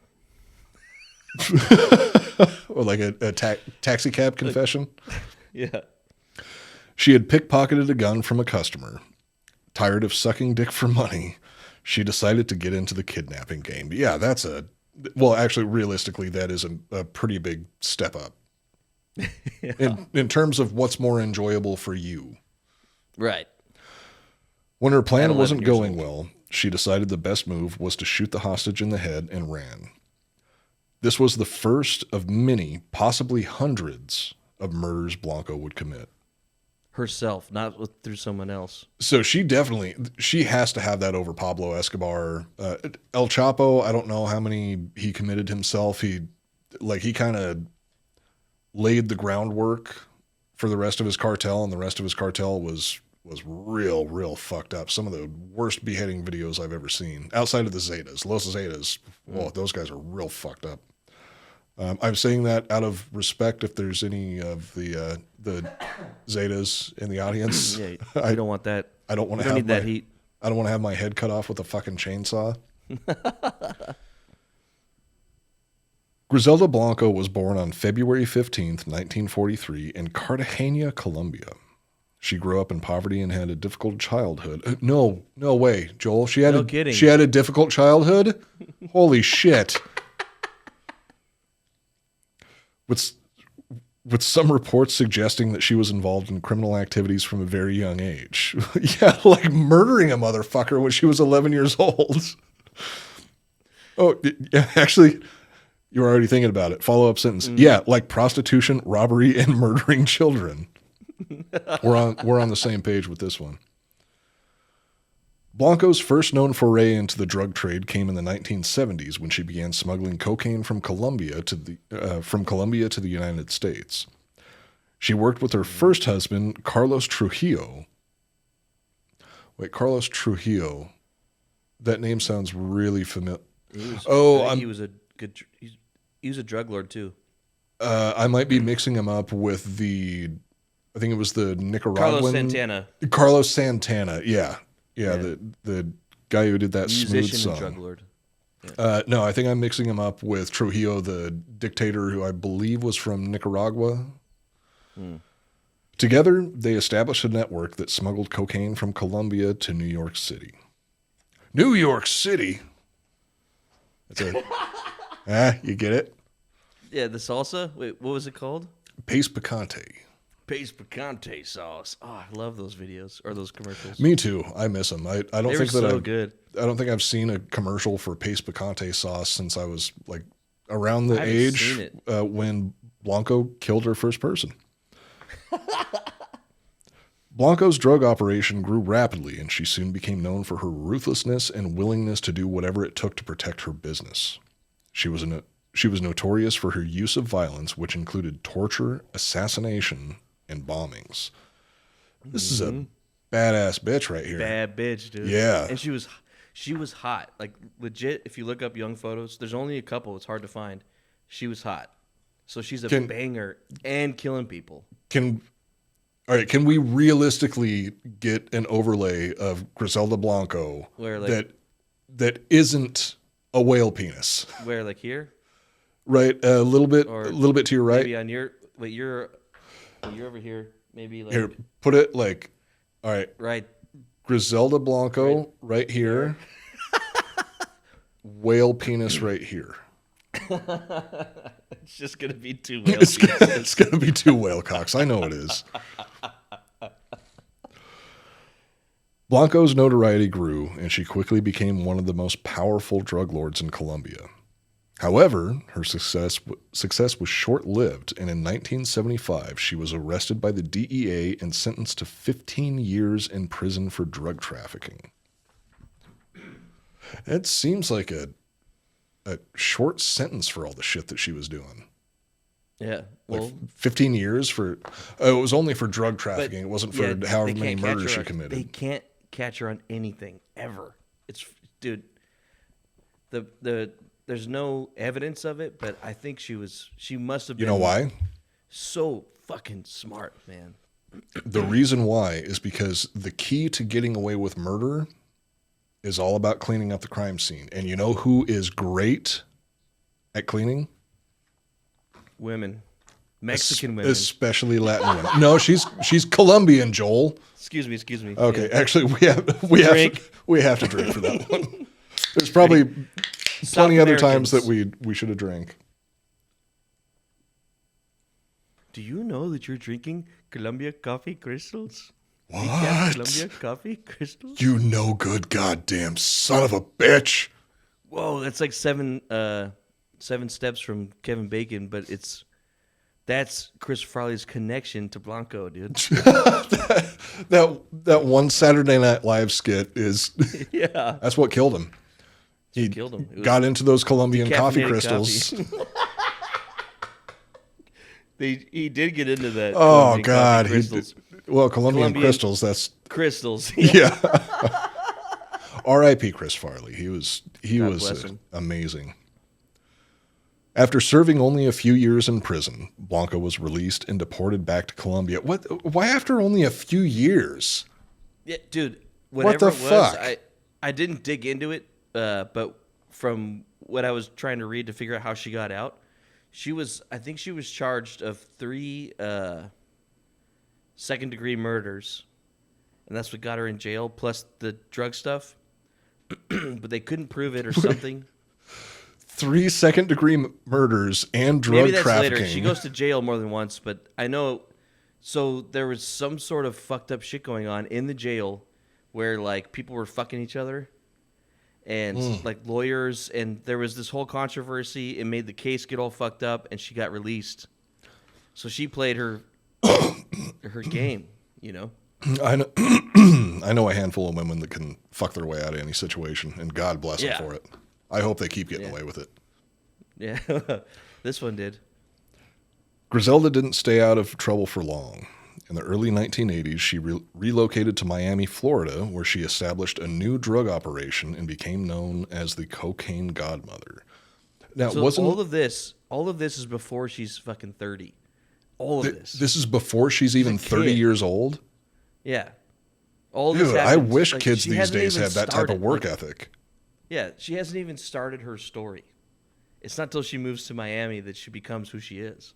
Or like a taxi cab confession. Yeah. She had pickpocketed a gun from a customer. Tired of sucking dick for money, she decided to get into the kidnapping game. Yeah, well, actually, realistically, that is a pretty big step up. Yeah. In terms of what's more enjoyable for you. Right. When her At plan 11 wasn't years going old. well, she decided the best move was to shoot the hostage in the head and ran. This was the first of many, possibly hundreds, of murders Blanco would commit. Herself, not through someone else. So she has to have that over Pablo Escobar. El Chapo, I don't know how many he committed himself. He kind of laid the groundwork for the rest of his cartel, and the rest of his cartel was real fucked up. Some of the worst beheading videos I've ever seen, outside of the Zetas. Los Zetas, well, those guys are real fucked up. I'm saying that out of respect if there's any of the Zetas in the audience. Yeah, I don't want that. I don't want to We don't have need that heat. I don't want to have my head cut off with a fucking chainsaw. Griselda Blanco was born on February 15th, 1943 in Cartagena, Colombia. She grew up in poverty and had a difficult childhood. No way, Joel. No kidding. She had a difficult childhood? Holy shit. With some reports suggesting that she was involved in criminal activities from a very young age. Yeah, like murdering a motherfucker when she was 11 years old. Oh, yeah, actually, you were already thinking about it. Follow-up sentence. Yeah, like prostitution, robbery, and murdering children. We're on the same page with this one. Blanco's first known foray into the drug trade came in the 1970s when she began smuggling cocaine from Colombia to the United States. She worked with her first husband, Carlos Trujillo. Wait, Carlos Trujillo. That name sounds really familiar. He was a drug lord too. I might be mixing him up with I think it was the Nicaraguan. Carlos Santana, yeah. Yeah, the guy who did that Musician smooth song. and drug lord. Yeah. No, I think I'm mixing him up with Trujillo, the dictator who I believe was from Nicaragua. Together, they established a network that smuggled cocaine from Colombia to New York City. New York City? That's it. You get it? Yeah, the salsa. Wait, what was it called? Pace Picante. Pace picante sauce. Oh, I love those videos or those commercials. Me too. I miss them. I don't They think were that so good. I don't think I've seen a commercial for Pace Picante sauce since I was like around the I haven't age seen it. when Blanco killed her first person. Blanco's drug operation grew rapidly, and she soon became known for her ruthlessness and willingness to do whatever it took to protect her business. She was notorious for her use of violence, which included torture, assassination, and bombings. This is a badass bitch right here. Bad bitch, dude. Yeah. And she was hot. Like, legit, if you look up young photos, there's only a couple. It's hard to find. She was hot. So she's a banger and killing people. All right, can we realistically get an overlay of Griselda Blanco Where, like, that isn't a whale penis? Where, like here? Right, a little bit to your right. Maybe on your, wait, you're over here. Maybe like Here, put it like, all right, right. Griselda Blanco right here, whale penis right here. It's just gonna be two whale penises. It's gonna be two whale cocks. I know it is. Blanco's notoriety grew, and she quickly became one of the most powerful drug lords in Colombia. However, her success was short-lived, and in 1975, she was arrested by the DEA and sentenced to 15 years in prison for drug trafficking. It seems like a short sentence for all the shit that she was doing. Yeah, well, 15 years for... it was only for drug trafficking. It wasn't for however many murders she committed. They can't catch her on anything, ever. It's... Dude, there's no evidence of it, but I think she must have been... You know why? So fucking smart, man. The reason why is because the key to getting away with murder is all about cleaning up the crime scene. And you know who is great at cleaning? Women. Mexican women. Especially Latin women. No, she's Colombian, Joel. Excuse me. Okay, Yeah. actually we have to drink for that one. There's probably plenty other times that we should have drank. Do you know that you're drinking Colombia coffee crystals? What? Colombia coffee crystals? You no good goddamn son of a bitch. Whoa, that's like seven steps from Kevin Bacon, but that's Chris Farley's connection to Blanco, dude. that one Saturday Night Live skit is Yeah. that's what killed him. He killed him. It was got into those Colombian coffee decaffeinated crystals. coffee. He did get into that. Oh Colombian God! coffee crystals. Colombian crystals. That's Crystals. yeah. R.I.P. Chris Farley. He was bless him. amazing. After serving only a few years in prison, Blanco was released and deported back to Colombia. What? Why after only a few years? Yeah, dude. Whatever the it was, fuck? I didn't dig into it, but from what I was trying to read to figure out how she got out, I think she was charged of 3 second-degree murders, and that's what got her in jail, plus the drug stuff. But they couldn't prove it or something. 3 second-degree murders and drug Maybe that's trafficking. later. She goes to jail more than once, but I know. So there was some sort of fucked up shit going on in the jail, where like people were fucking each other, and like lawyers, and there was this whole controversy. It made the case get all fucked up, and she got released. So she played her game, you know. I know, I know a handful of women that can fuck their way out of any situation, and God bless them for it. I hope they keep getting away with it. Yeah, this one did. Griselda didn't stay out of trouble for long. In the early 1980s, she relocated to Miami, Florida, where she established a new drug operation and became known as the Cocaine Godmother. Now, So all of this is before she's fucking 30. All of this. This is before she's even 30 kid. years old? Yeah. All this Dude, I happens, wish like, kids she these hasn't days even had that type of started, work like, ethic. Yeah, she hasn't even started her story. It's not till she moves to Miami that she becomes who she is.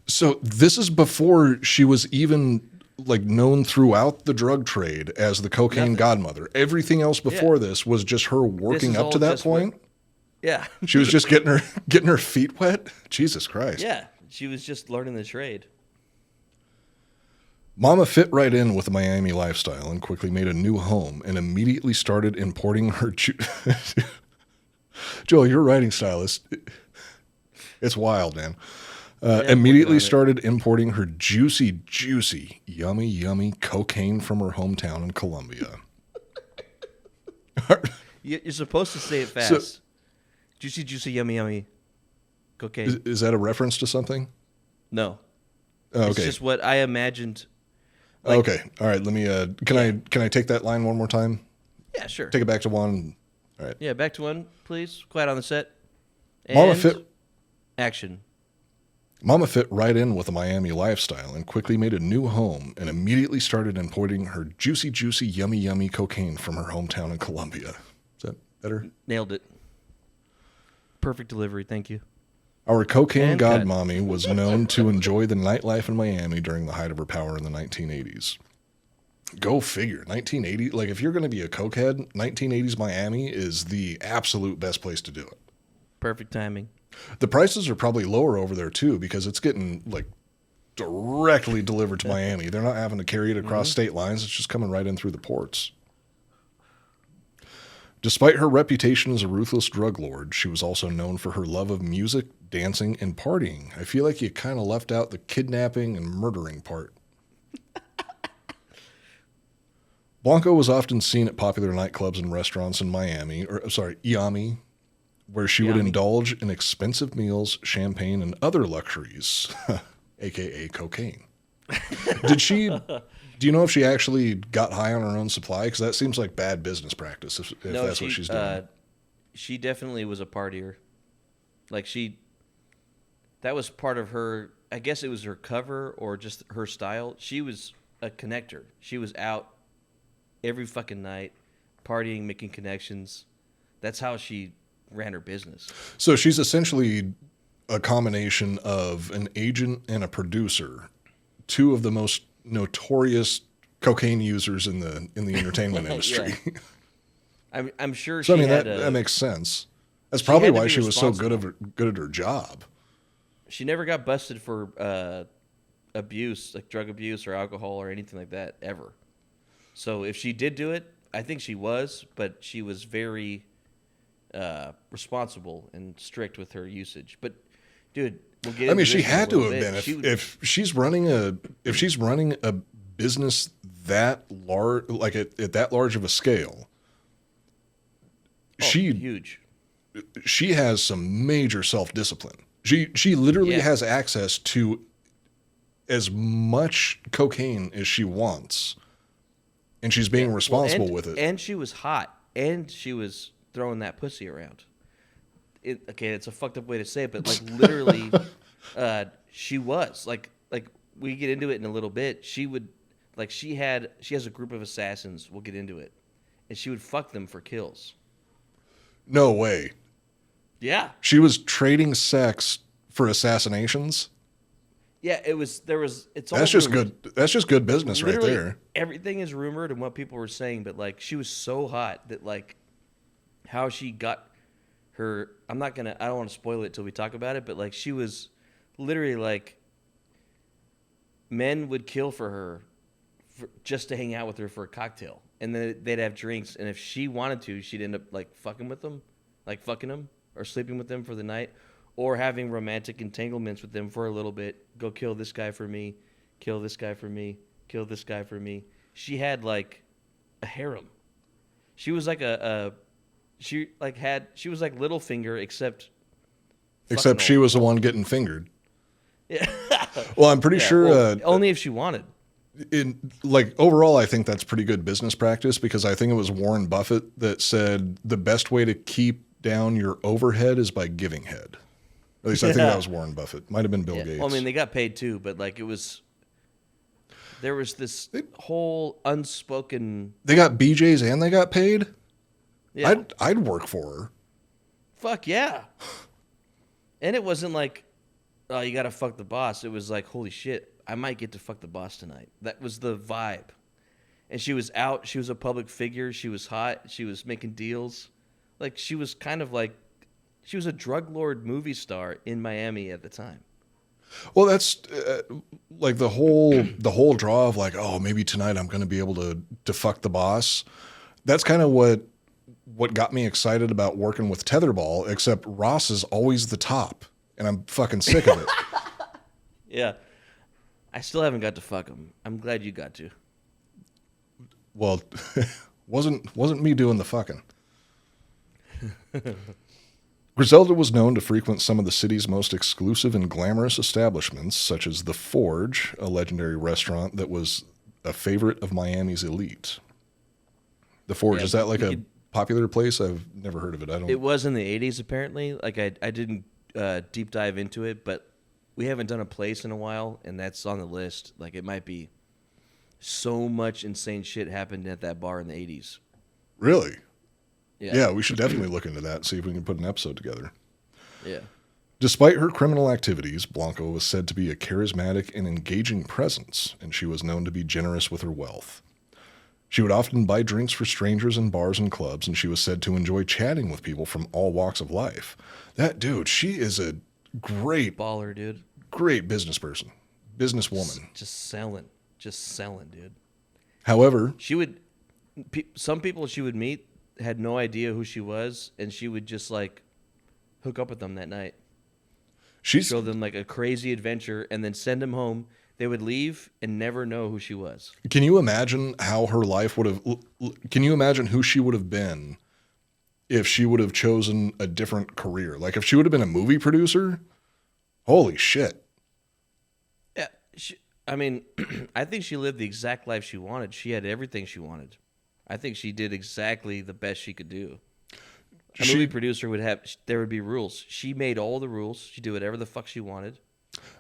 So this is before she was even like known throughout the drug trade as the Cocaine Godmother. Everything else before this was just her working up to that point. Yeah. She was just getting her feet wet. Jesus Christ. Yeah, she was just learning the trade. Mama fit right in with the Miami lifestyle and quickly made a new home and immediately started importing her... Joel, your writing style is... It's wild, man. Immediately started importing her juicy, yummy, cocaine from her hometown in Colombia. You're supposed to say it fast. Juicy, yummy cocaine. Is that a reference to something? No. Oh, okay. It's just what I imagined. Okay. All right. Let me. Can I take that line one more time? Yeah, sure. Take it back to one. All right. Yeah, back to one, please. Quiet on the set. Mama fit. Action. Mama fit right in with the Miami lifestyle and quickly made a new home and immediately started importing her juicy, yummy cocaine from her hometown in Colombia. Is that better? Nailed it. Perfect delivery. Thank you. Our cocaine godmommy was known to enjoy the nightlife in Miami during the height of her power in the 1980s. Go figure. 1980, like if you're going to be a cokehead, 1980s Miami is the absolute best place to do it. Perfect timing. The prices are probably lower over there too because it's getting like directly delivered to Miami. They're not having to carry it across state lines. It's just coming right in through the ports. Despite her reputation as a ruthless drug lord, she was also known for her love of music, dancing, and partying. I feel like you kind of left out the kidnapping and murdering part. Blanco was often seen at popular nightclubs and restaurants in Miami, where she would indulge in expensive meals, champagne, and other luxuries, aka cocaine. Do you know if she actually got high on her own supply? Because that seems like bad business practice if that's what she's doing. She definitely was a partier. Like that was part of her, I guess it was her cover or just her style. She was a connector. She was out every fucking night, partying, making connections. That's how she ran her business. So she's essentially a combination of an agent and a producer, two of the most notorious cocaine users in the entertainment industry. I'm sure so she that makes sense. That's probably why she was so good at her job. She never got busted for abuse, like drug abuse or alcohol or anything like that, ever. So if she did do it, I think she was, but she was very responsible and strict with her usage. But dude, we'll get. I mean, she had to have been if she's running a business that large, like at that large of a scale. Huge. She has some major self-discipline. She literally has access to as much cocaine as she wants, and she's being responsible with it. And she was hot, and she was throwing that pussy around. It's a fucked up way to say it, but like literally, she was like we get into it in a little bit. She has a group of assassins. We'll get into it, and she would fuck them for kills. No way. Yeah. She was trading sex for assassinations. Yeah, it's all That's just rumored. Good. That's just good business Literally, right there. Everything is rumored and what people were saying, but like she was so hot that like how she got her, I don't want to spoil it till we talk about it, but like she was literally like men would kill for her just to hang out with her for a cocktail. And then they'd have drinks, and if she wanted to, she'd end up like fucking them or sleeping with them for the night, or having romantic entanglements with them for a little bit. Go kill this guy for me, kill this guy for me, kill this guy for me. She had like a harem. She was like she was like Littlefinger, except she was the one getting fingered. Yeah. Well, I'm pretty sure only if she wanted. Overall, I think that's pretty good business practice because I think it was Warren Buffett that said the best way to keep down your overhead is by giving head. At least I think that was Warren Buffett. Might have been Bill Gates. Well, I mean, they got paid too, but like there was this whole unspoken. They got BJ's and they got paid. Yeah. I'd work for her. Fuck yeah. And it wasn't like, oh, you got to fuck the boss. It was like, holy shit, I might get to fuck the boss tonight. That was the vibe. And she was out. She was a public figure. She was hot. She was making deals. Like, she was kind of like, she was a drug lord movie star in Miami at the time. Well, that's like the whole draw of like, oh, maybe tonight I'm going to be able to fuck the boss. That's kind of what got me excited about working with Tetherball, except Ross is always the top, and I'm fucking sick of it. Yeah. I still haven't got to fuck him. I'm glad you got to. Well, wasn't me doing the fucking. Griselda was known to frequent some of the city's most exclusive and glamorous establishments, such as The Forge, a legendary restaurant that was a favorite of Miami's elite. The Forge, Yeah, is that like we a could- popular place? I've never heard of it. It was in the 80s, apparently. Like, I didn't deep dive into it, but we haven't done a place in a while, and that's on the list. Like, it might be so much insane shit happened at that bar in the 80s. Really? Yeah, we should definitely look into that and see if we can put an episode together. Yeah. Despite her criminal activities, Blanco was said to be a charismatic and engaging presence, and she was known to be generous with her wealth. She would often buy drinks for strangers in bars and clubs, and she was said to enjoy chatting with people from all walks of life. That dude, she is a great Baller, dude. great business person, businesswoman. Just selling, dude. However, She would, some people she would meet had no idea who she was, and she would just like hook up with them that night, she's show them like a crazy adventure, and then send them home. They would leave and never know who she was. Can you imagine how her life would have can you imagine who she would have been if she would have chosen a different career? Like if she would have been a movie producer? Holy shit. Yeah, I mean, I think she lived the exact life she wanted. She had everything she wanted. I think she did exactly the best she could do. A movie producer there would be rules. She made all the rules. She did whatever the fuck she wanted.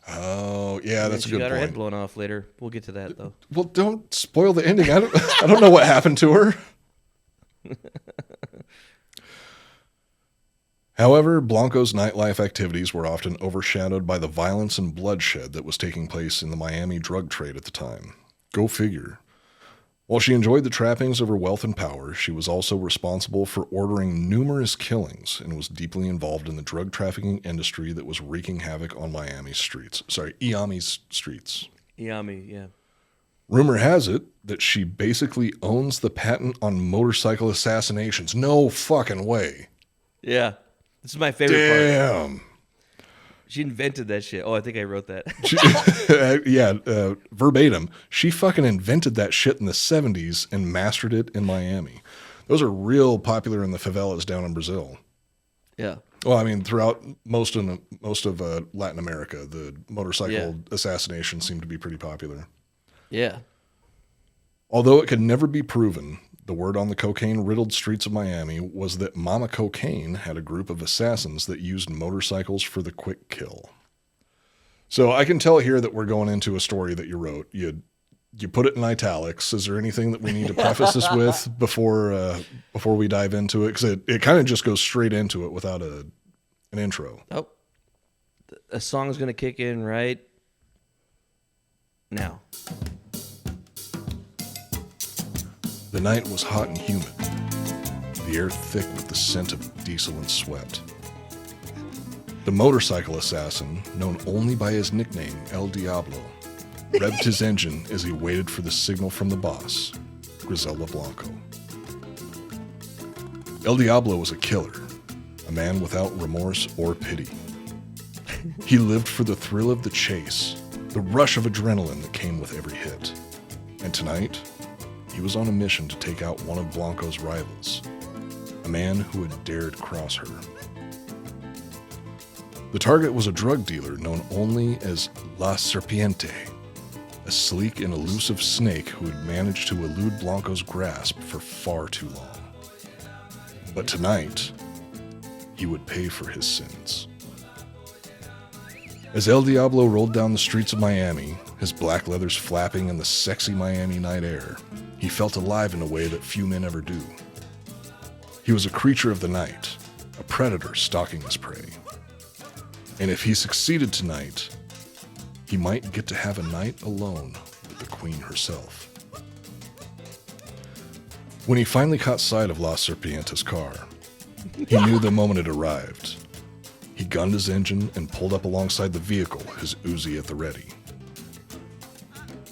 Oh, yeah, that's a She good got her head point. blown off later. We'll get to that though. Well, don't spoil the ending. I don't know what happened to her. However, Blanco's nightlife activities were often overshadowed by the violence and bloodshed that was taking place in the Miami drug trade at the time. Go figure. While she enjoyed the trappings of her wealth and power, she was also responsible for ordering numerous killings and was deeply involved in the drug trafficking industry that was wreaking havoc on Miami's streets. Miami's streets. Yami, yeah. Rumor has it that she basically owns the patent on motorcycle assassinations. No fucking way. Yeah. This is my favorite part. Damn. She invented that shit. Oh, I think I wrote that. Verbatim. She fucking invented that shit in the 70s and mastered it in Miami. Those are real popular in the favelas down in Brazil. Yeah. Well, I mean, throughout most of Latin America, the motorcycle assassinations seem to be pretty popular. Yeah. Although it could never be proven, the word on the cocaine-riddled streets of Miami was that Mama Cocaine had a group of assassins that used motorcycles for the quick kill. So I can tell here that we're going into a story that you wrote. You put it in italics. Is there anything that we need to preface this with before we dive into it? Because it kind of just goes straight into it without an intro. Oh. A song's going to kick in right now. The night was hot and humid, the air thick with the scent of diesel and sweat. The motorcycle assassin, known only by his nickname El Diablo, revved his engine as he waited for the signal from the boss, Griselda Blanco. El Diablo was a killer, a man without remorse or pity. He lived for the thrill of the chase, the rush of adrenaline that came with every hit. And tonight, he was on a mission to take out one of Blanco's rivals, a man who had dared cross her. The target was a drug dealer known only as La Serpiente, a sleek and elusive snake who had managed to elude Blanco's grasp for far too long. But tonight, he would pay for his sins. As El Diablo rolled down the streets of Miami, his black leathers flapping in the sexy Miami night air, he felt alive in a way that few men ever do. He was a creature of the night, a predator stalking his prey. And if he succeeded tonight, he might get to have a night alone with the queen herself. When he finally caught sight of La Serpiente's car, he knew the moment had arrived. He gunned his engine and pulled up alongside the vehicle, his Uzi at the ready.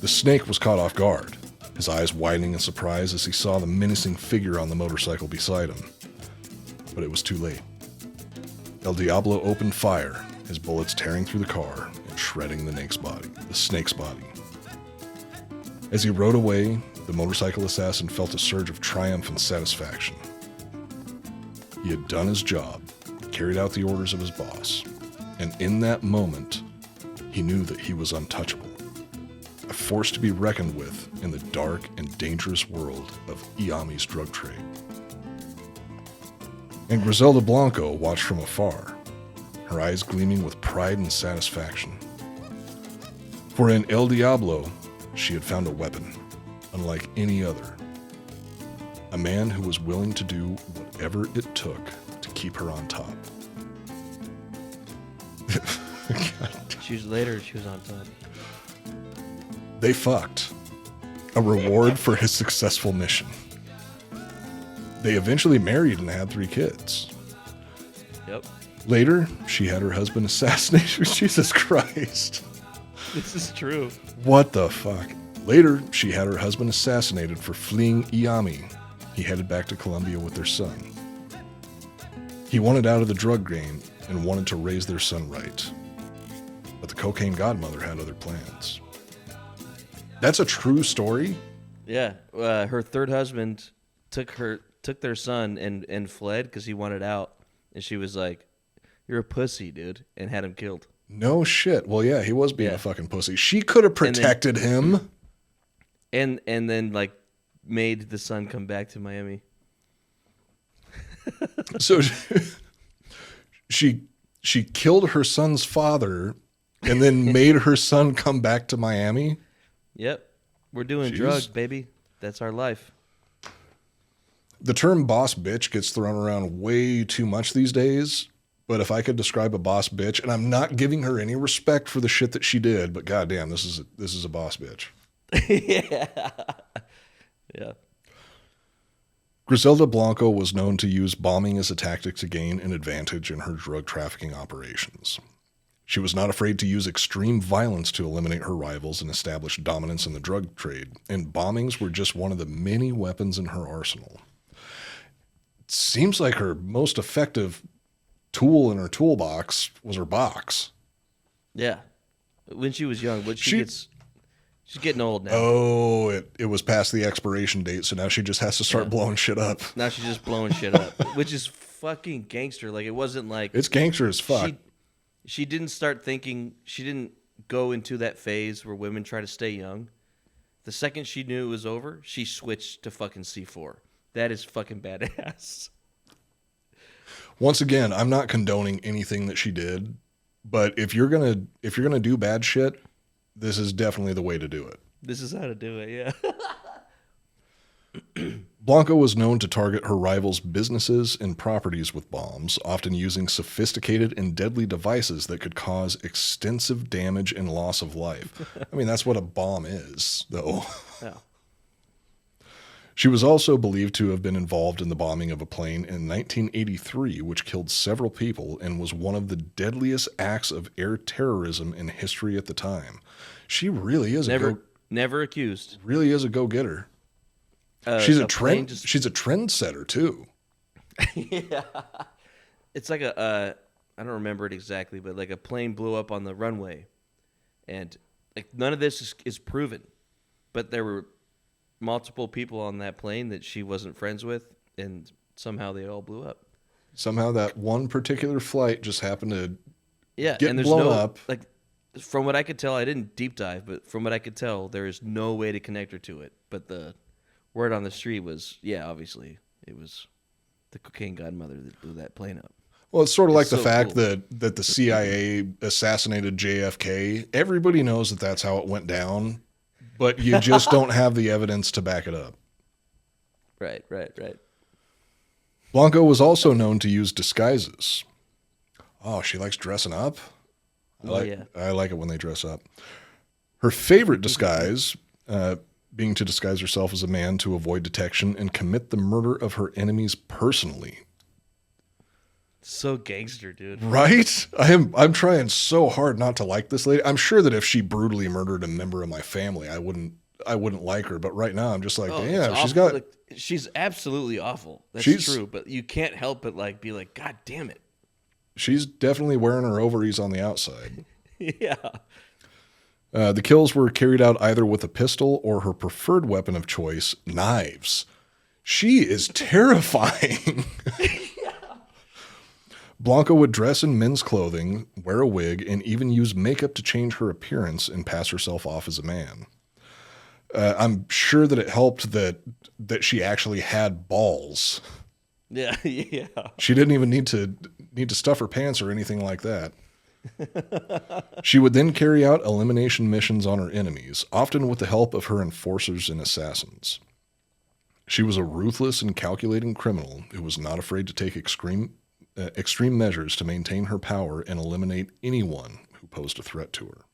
The snake was caught off guard, his eyes widening in surprise as he saw the menacing figure on the motorcycle beside him. But it was too late. El Diablo opened fire, his bullets tearing through the car and shredding the snake's body. As he rode away, the motorcycle assassin felt a surge of triumph and satisfaction. He had done his job, carried out the orders of his boss, and in that moment, he knew that he was untouchable, a force to be reckoned with in the dark and dangerous world of Iami's drug trade. And Griselda Blanco watched from afar, her eyes gleaming with pride and satisfaction. For in El Diablo, she had found a weapon, unlike any other. A man who was willing to do whatever it took to keep her on top. She was on top. They fucked. A reward for his successful mission. They eventually married and had 3 kids. Yep. Later, she had her husband assassinated. Jesus Christ. This is true. What the fuck? Later, she had her husband assassinated for fleeing Iami. He headed back to Colombia with their son. He wanted out of the drug game and wanted to raise their son right. But the Cocaine Godmother had other plans. That's a true story? Yeah. Her third husband took their son and fled because he wanted out. And she was like, "You're a pussy, dude," and had him killed. No shit. Well, yeah, he was being a fucking pussy. She could have protected him. And then like made the son come back to Miami. So she killed her son's father and then made her son come back to Miami. Yep. We're doing drugs, baby. That's our life. The term boss bitch gets thrown around way too much these days. But if I could describe a boss bitch, and I'm not giving her any respect for the shit that she did, but goddamn, this is a boss bitch. Yeah. Griselda Blanco was known to use bombing as a tactic to gain an advantage in her drug trafficking operations. She was not afraid to use extreme violence to eliminate her rivals and establish dominance in the drug trade, and bombings were just one of the many weapons in her arsenal. It seems like her most effective tool in her toolbox was her box. Yeah. When she was young, but she's getting old now. Oh, it was past the expiration date, so now she just has to start blowing shit up. Now she's just blowing shit up, which is fucking gangster. Like, it wasn't like... It's gangster as fuck. She didn't start thinking... She didn't go into that phase where women try to stay young. The second she knew it was over, she switched to fucking C4. That is fucking badass. Once again, I'm not condoning anything that she did, but if you're gonna do bad shit, this is definitely the way to do it. This is how to do it, yeah. Blanco was known to target her rivals' businesses and properties with bombs, often using sophisticated and deadly devices that could cause extensive damage and loss of life. I mean, that's what a bomb is, though. Yeah. She was also believed to have been involved in the bombing of a plane in 1983, which killed several people and was one of the deadliest acts of air terrorism in history at the time. She really is never accused. Really is a go-getter. She's a trendsetter too. Yeah. It's like I don't remember it exactly, but like a plane blew up on the runway, and like none of this is proven, but there were multiple people on that plane that she wasn't friends with, and somehow they all blew up. Somehow that one particular flight just happened to get and there's blown up. Like, from what I could tell, I didn't deep dive, but from what I could tell, there is no way to connect her to it. But the word on the street was, obviously, it was the Cocaine Godmother that blew that plane up. Well, it's sort of like the fact that the CIA assassinated JFK. Everybody knows that that's how it went down, but you just don't have the evidence to back it up. Right. Blanco was also known to use disguises. Oh, she likes dressing up? I like it when they dress up. Her favorite disguise being to disguise herself as a man to avoid detection and commit the murder of her enemies personally. So gangster, dude. Right? I'm trying so hard not to like this lady. I'm sure that if she brutally murdered a member of my family, I wouldn't like her. But right now, I'm just like, damn, she's absolutely awful. That's true. But you can't help but be like, God damn it. She's definitely wearing her ovaries on the outside. Yeah. The kills were carried out either with a pistol or her preferred weapon of choice, knives. She is terrifying. Blanco would dress in men's clothing, wear a wig, and even use makeup to change her appearance and pass herself off as a man. I'm sure that it helped that she actually had balls. Yeah. Yeah. She didn't even need to stuff her pants or anything like that. She would then carry out elimination missions on her enemies, often with the help of her enforcers and assassins. She was a ruthless and calculating criminal who was not afraid to take extreme measures to maintain her power and eliminate anyone who posed a threat to her.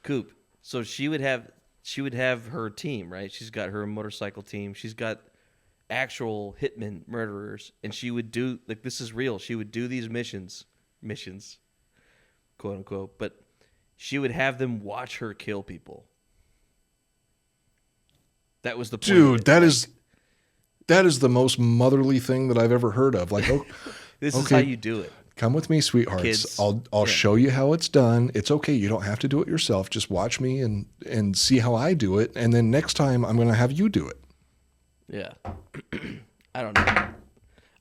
Coop. So she would have her team, right? She's got her motorcycle team. She's got actual hitmen, murderers, and she would do, like, this is real. She would do these missions, quote unquote, but she would have them watch her kill people. That was the point. Dude, that is the most motherly thing that I've ever heard of. Like, oh, this is how you do it. Come with me, sweethearts. Kids. I'll show you how it's done. It's okay. You don't have to do it yourself. Just watch me and see how I do it. And then next time I'm going to have you do it. Yeah. I don't know.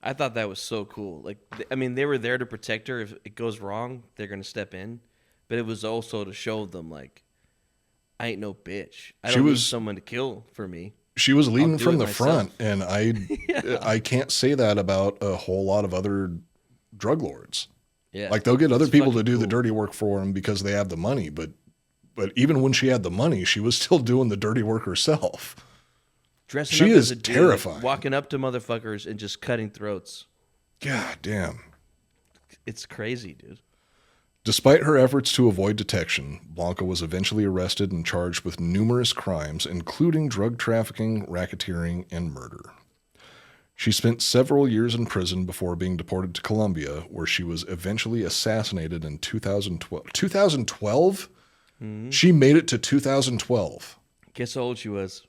I thought that was so cool. Like, I mean, they were there to protect her. If it goes wrong, they're going to step in. But it was also to show them, like, I ain't no bitch. I don't need someone to kill for me. She was leading from the front, and I can't say that about a whole lot of other drug lords. Yeah. Like, they'll get other people to do the dirty work for them because they have the money, but even when she had the money, she was still doing the dirty work herself. Dressing up as a dude, terrifying. Walking up to motherfuckers and just cutting throats. God damn. It's crazy, dude. Despite her efforts to avoid detection, Blanco was eventually arrested and charged with numerous crimes, including drug trafficking, racketeering, and murder. She spent several years in prison before being deported to Colombia, where she was eventually assassinated in 2012. 2012? Mm-hmm. She made it to 2012. Guess how old she was?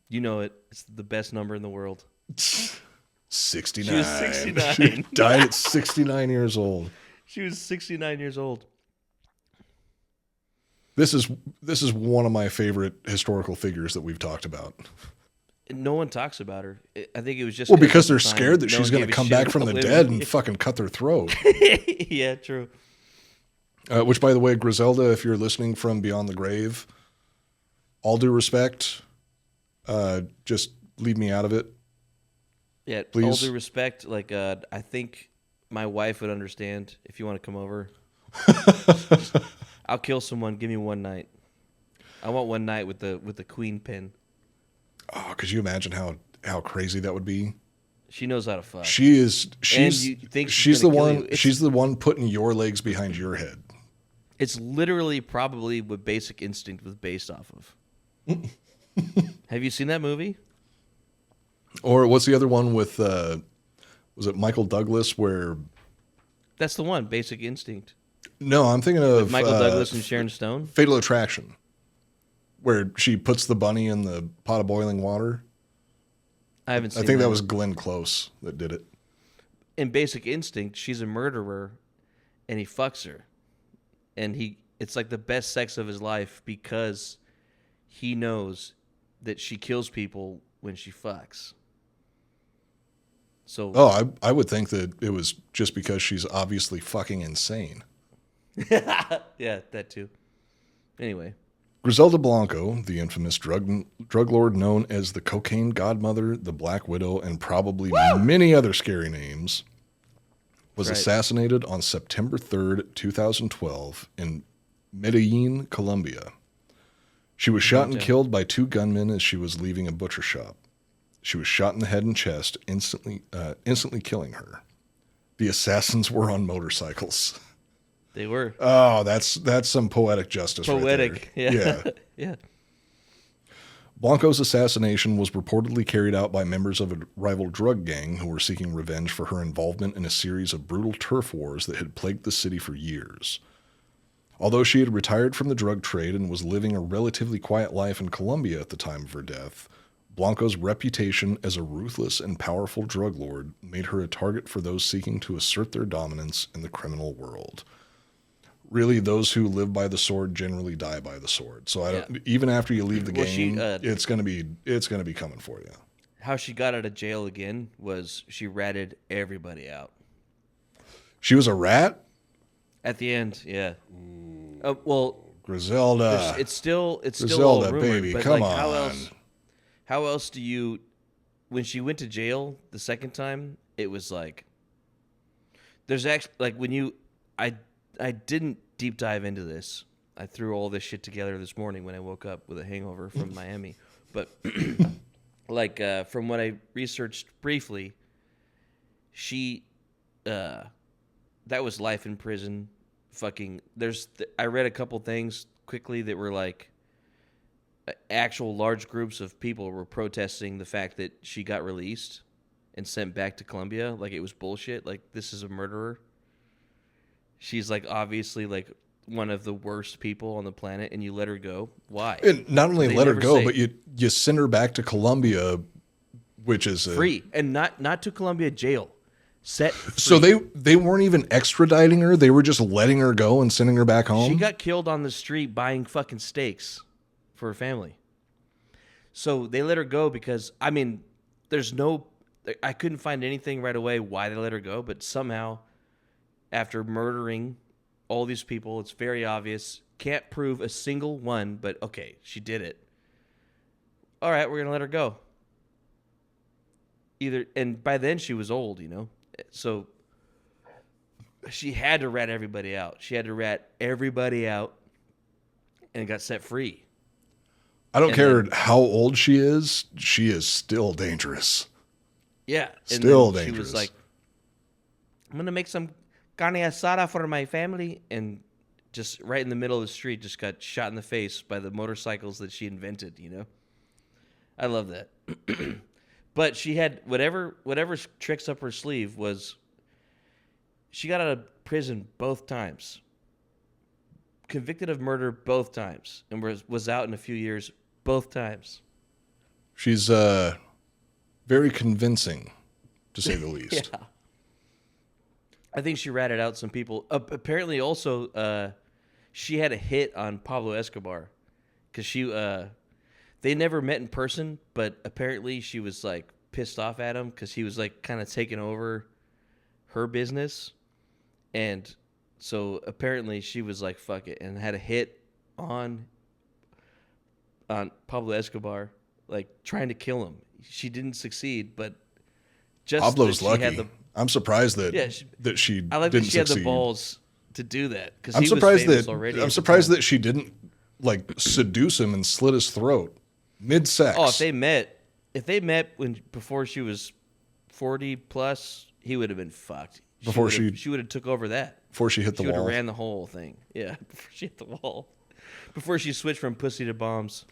You know it. It's the best number in the world. 69. She was 69. She died at 69 years old. She was 69 years old. This is one of my favorite historical figures that we've talked about. No one talks about her. I think it was just because they're scared that she's going to come back from the dead and fucking cut their throat. Yeah, true. Which, by the way, Griselda, if you're listening from beyond the grave, all due respect, just leave me out of it. Yeah, please. All due respect. Like, I think my wife would understand if you want to come over. I'll kill someone. Give me one night. I want one night with the queen pin. Oh, could you imagine how crazy that would be? She knows how to fuck. She's the one. You. She's the one putting your legs behind your head. It's literally probably what Basic Instinct was based off of. Have you seen that movie? Or what's the other one with? Was it Michael Douglas? Where? That's the one. Basic Instinct. No, I'm thinking of with Michael Douglas and Sharon Stone. Fatal Attraction, where she puts the bunny in the pot of boiling water. I haven't seen I think that was Glenn Close that did it. In Basic Instinct, she's a murderer, and he fucks her. And it's like the best sex of his life because he knows that she kills people when she fucks. So, I would think that it was just because she's obviously fucking insane. Yeah, that too. Anyway. Griselda Blanco, the infamous drug lord known as the Cocaine Godmother, the Black Widow, and probably many other scary names, was assassinated on September 3rd, 2012 in Medellin, Colombia. She was shot and killed by two gunmen as she was leaving a butcher shop. She was shot in the head and chest, instantly killing her. The assassins were on motorcycles. They were. Oh, that's some poetic justice. Poetic, right there. yeah. Yeah. Blanco's assassination was reportedly carried out by members of a rival drug gang who were seeking revenge for her involvement in a series of brutal turf wars that had plagued the city for years. Although she had retired from the drug trade and was living a relatively quiet life in Colombia at the time of her death, Blanco's reputation as a ruthless and powerful drug lord made her a target for those seeking to assert their dominance in the criminal world. really those who live by the sword generally die by the sword. So I don't, even after you leave the game, it's gonna be coming for you. How she got out of jail again was she ratted everybody out. She was a rat? At the end, yeah. Well, Griselda. It's still Griselda, all rumored, baby, but come like, on. How else do you? When she went to jail the second time, it was like there's actually like when you I didn't deep dive into this. I threw all this shit together this morning when I woke up with a hangover from Miami, but like from what I researched briefly, she that was life in prison. Fucking I read a couple things quickly that were like actual large groups of people were protesting the fact that she got released and sent back to Colombia. Like it was bullshit. Like this is a murderer. She's like obviously like one of the worst people on the planet, and you let her go. Why? And not only let her go, but you send her back to Colombia, which is free, and not to Colombia jail. Set free. So they weren't even extraditing her. They were just letting her go and sending her back home. She got killed on the street buying fucking steaks for her family. So they let her go because, I mean, I couldn't find anything right away why they let her go, but somehow after murdering all these people, it's very obvious. Can't prove a single one, but okay, she did it. All right, we're going to let her go. And by then she was old, you know? So she had to rat everybody out. She had to rat everybody out and got set free. I don't care how old she is still dangerous. Yeah. Still dangerous. She was like, I'm going to make some carne asada for my family. And just right in the middle of the street, just got shot in the face by the motorcycles that she invented, you know? I love that. But she had whatever tricks up her sleeve was she got out of prison both times. Convicted of murder both times. And was out in a few years both times. She's very convincing, to say the least. Yeah. I think she ratted out some people. Apparently also she had a hit on Pablo Escobar. Because they never met in person, but apparently she was like pissed off at him because he was like kind of taking over her business. And so apparently she was like, fuck it, and had a hit on Pablo Escobar, like trying to kill him. She didn't succeed, but just Pablo's that lucky. I'm surprised that she I like didn't that she had succeed. the balls to do that because I'm surprised that she didn't like seduce him and slit his throat mid-sex. Oh, if they met before she was 40 plus, he would have been fucked. She would have took over that. Before she hit the wall. She would have ran the whole thing. Yeah, before she hit the wall. Before she switched from pussy to bombs.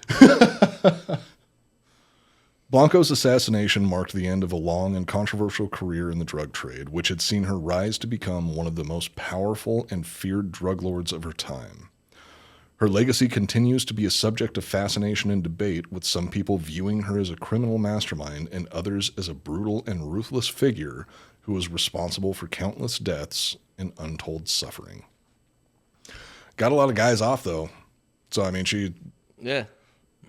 Blanco's assassination marked the end of a long and controversial career in the drug trade, which had seen her rise to become one of the most powerful and feared drug lords of her time. Her legacy continues to be a subject of fascination and debate, with some people viewing her as a criminal mastermind and others as a brutal and ruthless figure who was responsible for countless deaths and untold suffering. Got a lot of guys off, though. So, I mean, she... Yeah.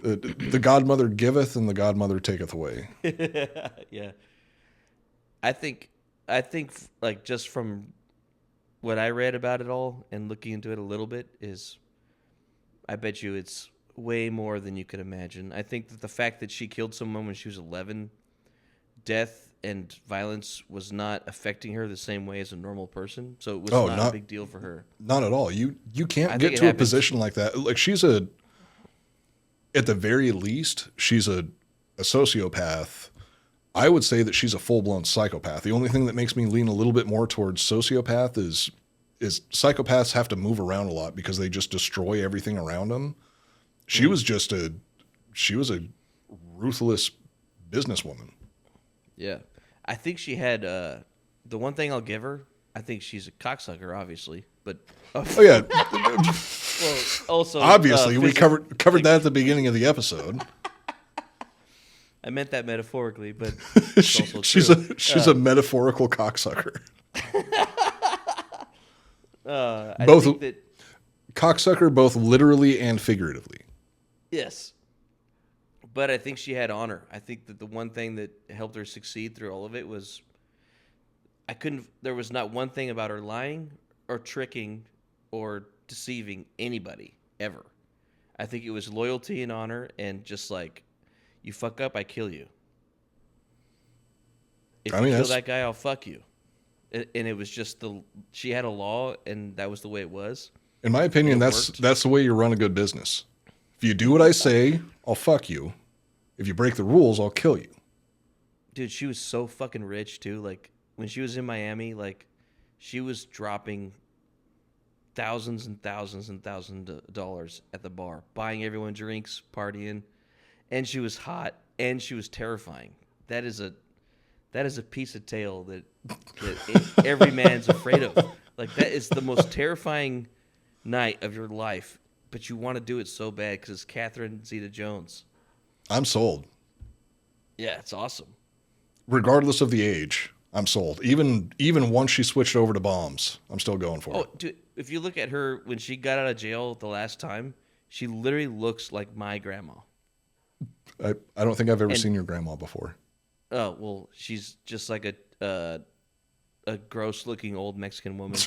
The Godmother giveth and the Godmother taketh away. Yeah. I think, like, just from what I read about it all and looking into it a little bit is... I bet you it's way more than you could imagine. I think that the fact that she killed someone when she was 11, death and violence was not affecting her the same way as a normal person. So it was not a big deal for her. Not at all. You can't get to a position like that. Like at the very least, she's a sociopath. I would say that she's a full-blown psychopath. The only thing that makes me lean a little bit more towards sociopath is psychopaths have to move around a lot because they just destroy everything around them. She was a ruthless businesswoman. Yeah. I think she had, the one thing I'll give her, I think she's a cocksucker, obviously, but. Oh yeah. Well, also. Obviously, we covered that at the beginning of the episode. I meant that metaphorically, but she's a metaphorical cocksucker. I cocksucker both literally and figuratively. Yes. But I think she had honor. I think that the one thing that helped her succeed through all of it was there was not one thing about her lying or tricking or deceiving anybody ever. I think it was loyalty and honor and just like, you fuck up, I kill you. If you kill that guy, I'll fuck you. And it was just she had a law, and that was the way it was. In my opinion, that's the way you run a good business. If you do what I say, I'll fuck you. If you break the rules, I'll kill you. Dude, she was so fucking rich too. Like when she was in Miami, like she was dropping thousands and thousands and thousands of dollars at the bar, buying everyone drinks, partying, and she was hot and she was terrifying. That is a piece of tail that every man's afraid of. Like that is the most terrifying night of your life, but you want to do it so bad because it's Catherine Zeta-Jones. I'm sold. Yeah, it's awesome. Regardless of the age, I'm sold. Even once she switched over to bombs, I'm still going for it. Oh, dude, if you look at her when she got out of jail the last time, she literally looks like my grandma. I don't think I've ever seen your grandma before. Oh, well, she's just like a gross-looking old Mexican woman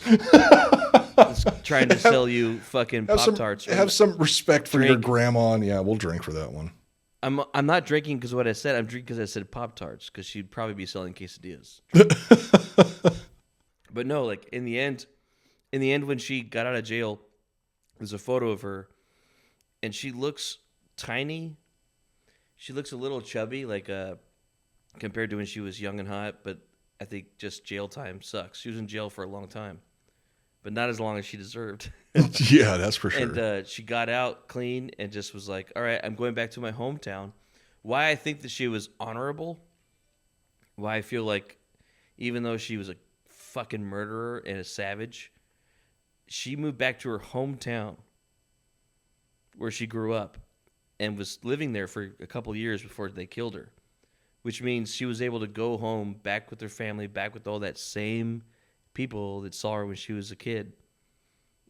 that's trying to sell you fucking Pop-Tarts. Have some respect for your grandma, and yeah, we'll drink for that one. I'm not drinking because of what I said. I'm drinking because I said Pop-Tarts, because she'd probably be selling quesadillas. But no, like in the end, when she got out of jail, there's a photo of her, and she looks tiny. She looks a little chubby, like compared to when she was young and hot. But I think just jail time sucks. She was in jail for a long time, but not as long as she deserved. Yeah, that's for sure. And she got out clean and just was like, all right, I'm going back to my hometown. Why I think that she was honorable, why I feel like even though she was a fucking murderer and a savage, she moved back to her hometown where she grew up and was living there for a couple of years before they killed her, which means she was able to go home back with her family, back with all that same people that saw her when she was a kid.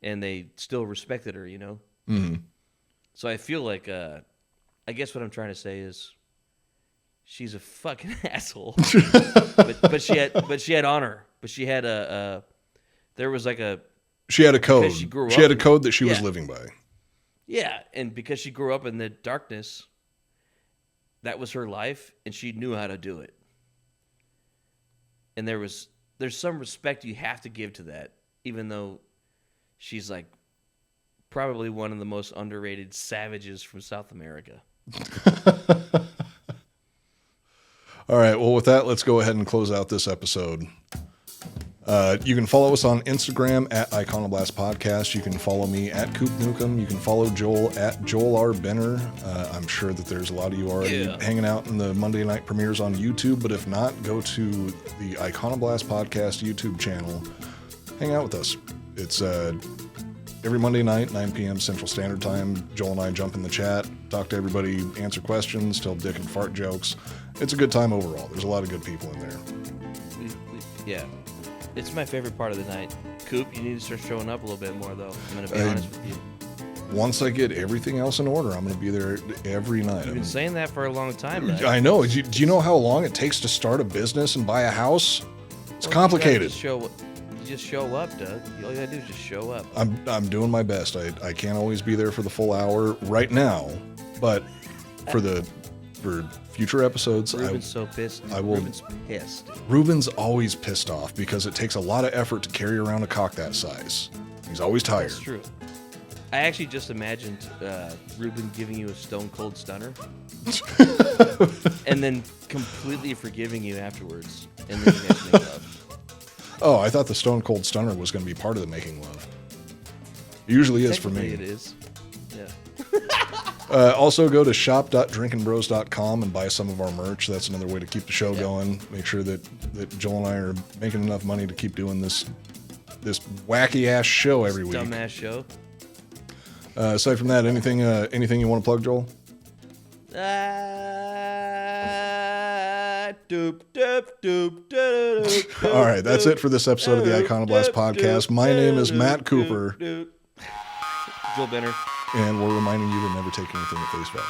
And they still respected her, you know? Mm-hmm. So I feel like, I guess what I'm trying to say is she's a fucking asshole. but she had honor. But she had there was like a... She had a code. She had a code that she was living by. Yeah, and because she grew up in the darkness, that was her life, and she knew how to do it. And there's some respect you have to give to that, even though she's like probably one of the most underrated savages from South America. All right. Well, with that, let's go ahead and close out this episode. You can follow us on Instagram at Iconoblast Podcast. You can follow me at Coop Nukem. You can follow Joel at Joel R. Benner. I'm sure that there's a lot of you already hanging out in the Monday night premieres on YouTube, but if not, go to the Iconoblast Podcast YouTube channel. Hang out with us. It's every Monday night, 9 p.m. Central Standard Time. Joel and I jump in the chat, talk to everybody, answer questions, tell dick and fart jokes. It's a good time overall. There's a lot of good people in there. Yeah. It's my favorite part of the night. Coop, you need to start showing up a little bit more, though. I'm going to be honest with you. Once I get everything else in order, I'm going to be there every night. You've been saying that for a long time, though. I know. Do you know how long it takes to start a business and buy a house? It's complicated. You just show up, Doug. All you got to do is just show up. I'm doing my best. I can't always be there for the full hour right now, but for future episodes, Ruben's so pissed. Ruben's pissed. Ruben's always pissed off because it takes a lot of effort to carry around a cock that size. He's always tired. That's true. I actually just imagined Ruben giving you a stone cold stunner and then completely forgiving you afterwards, and then you guys make love. Oh, I thought the stone cold stunner was going to be part of the making love. It usually is for me. It is. Yeah. Also, go to shop.drinkingbros.com and buy some of our merch. That's another way to keep the show going. Make sure that Joel and I are making enough money to keep doing this wacky ass show every week. Dumbass show. Aside from that, anything you want to plug, Joel? All right, that's it for this episode of the Iconoblast Podcast. My name is Matt Cooper. Joel Benner. And we're reminding you to never take anything at face value.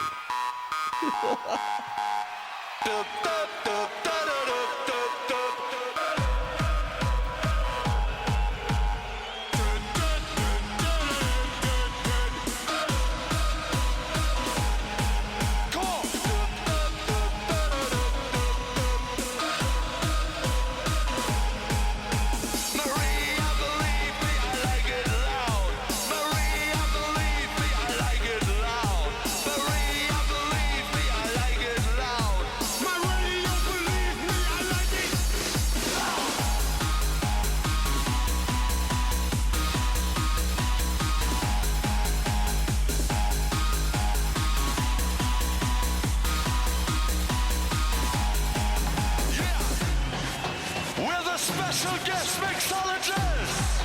Special guest mixologists.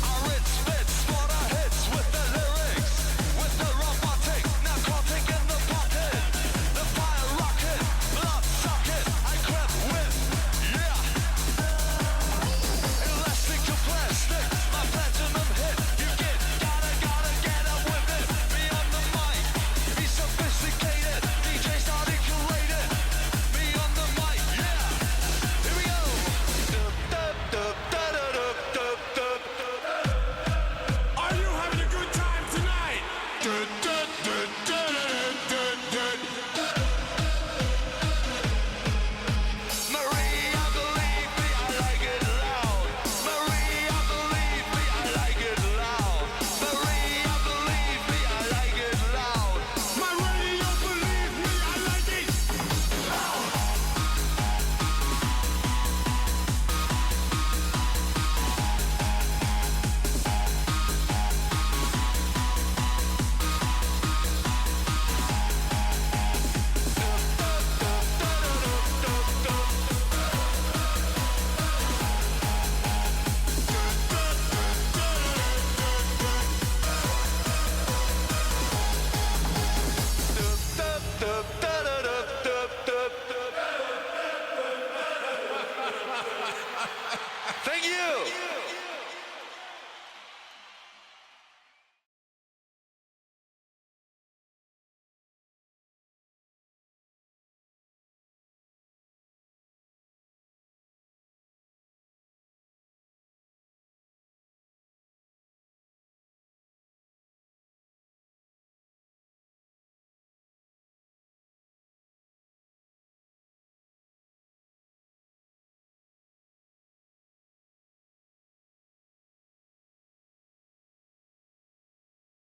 Our ritz fits, slaughter hits with the lyrics, with the robotic, narcotic in the pocket, the fire rocket, blood socket, I grab with, yeah. Elastic to plastic, my platinum hit, you gotta get up with it, be on the mic, be sophisticated, DJs articulated, be on the mic, yeah. Here we go. Are you having a good time tonight? Marie, I believe me, I like it loud. Marie, I believe me, I like it loud. Marie, I believe me, I like it loud. My radio believe me, I like it. Thank you.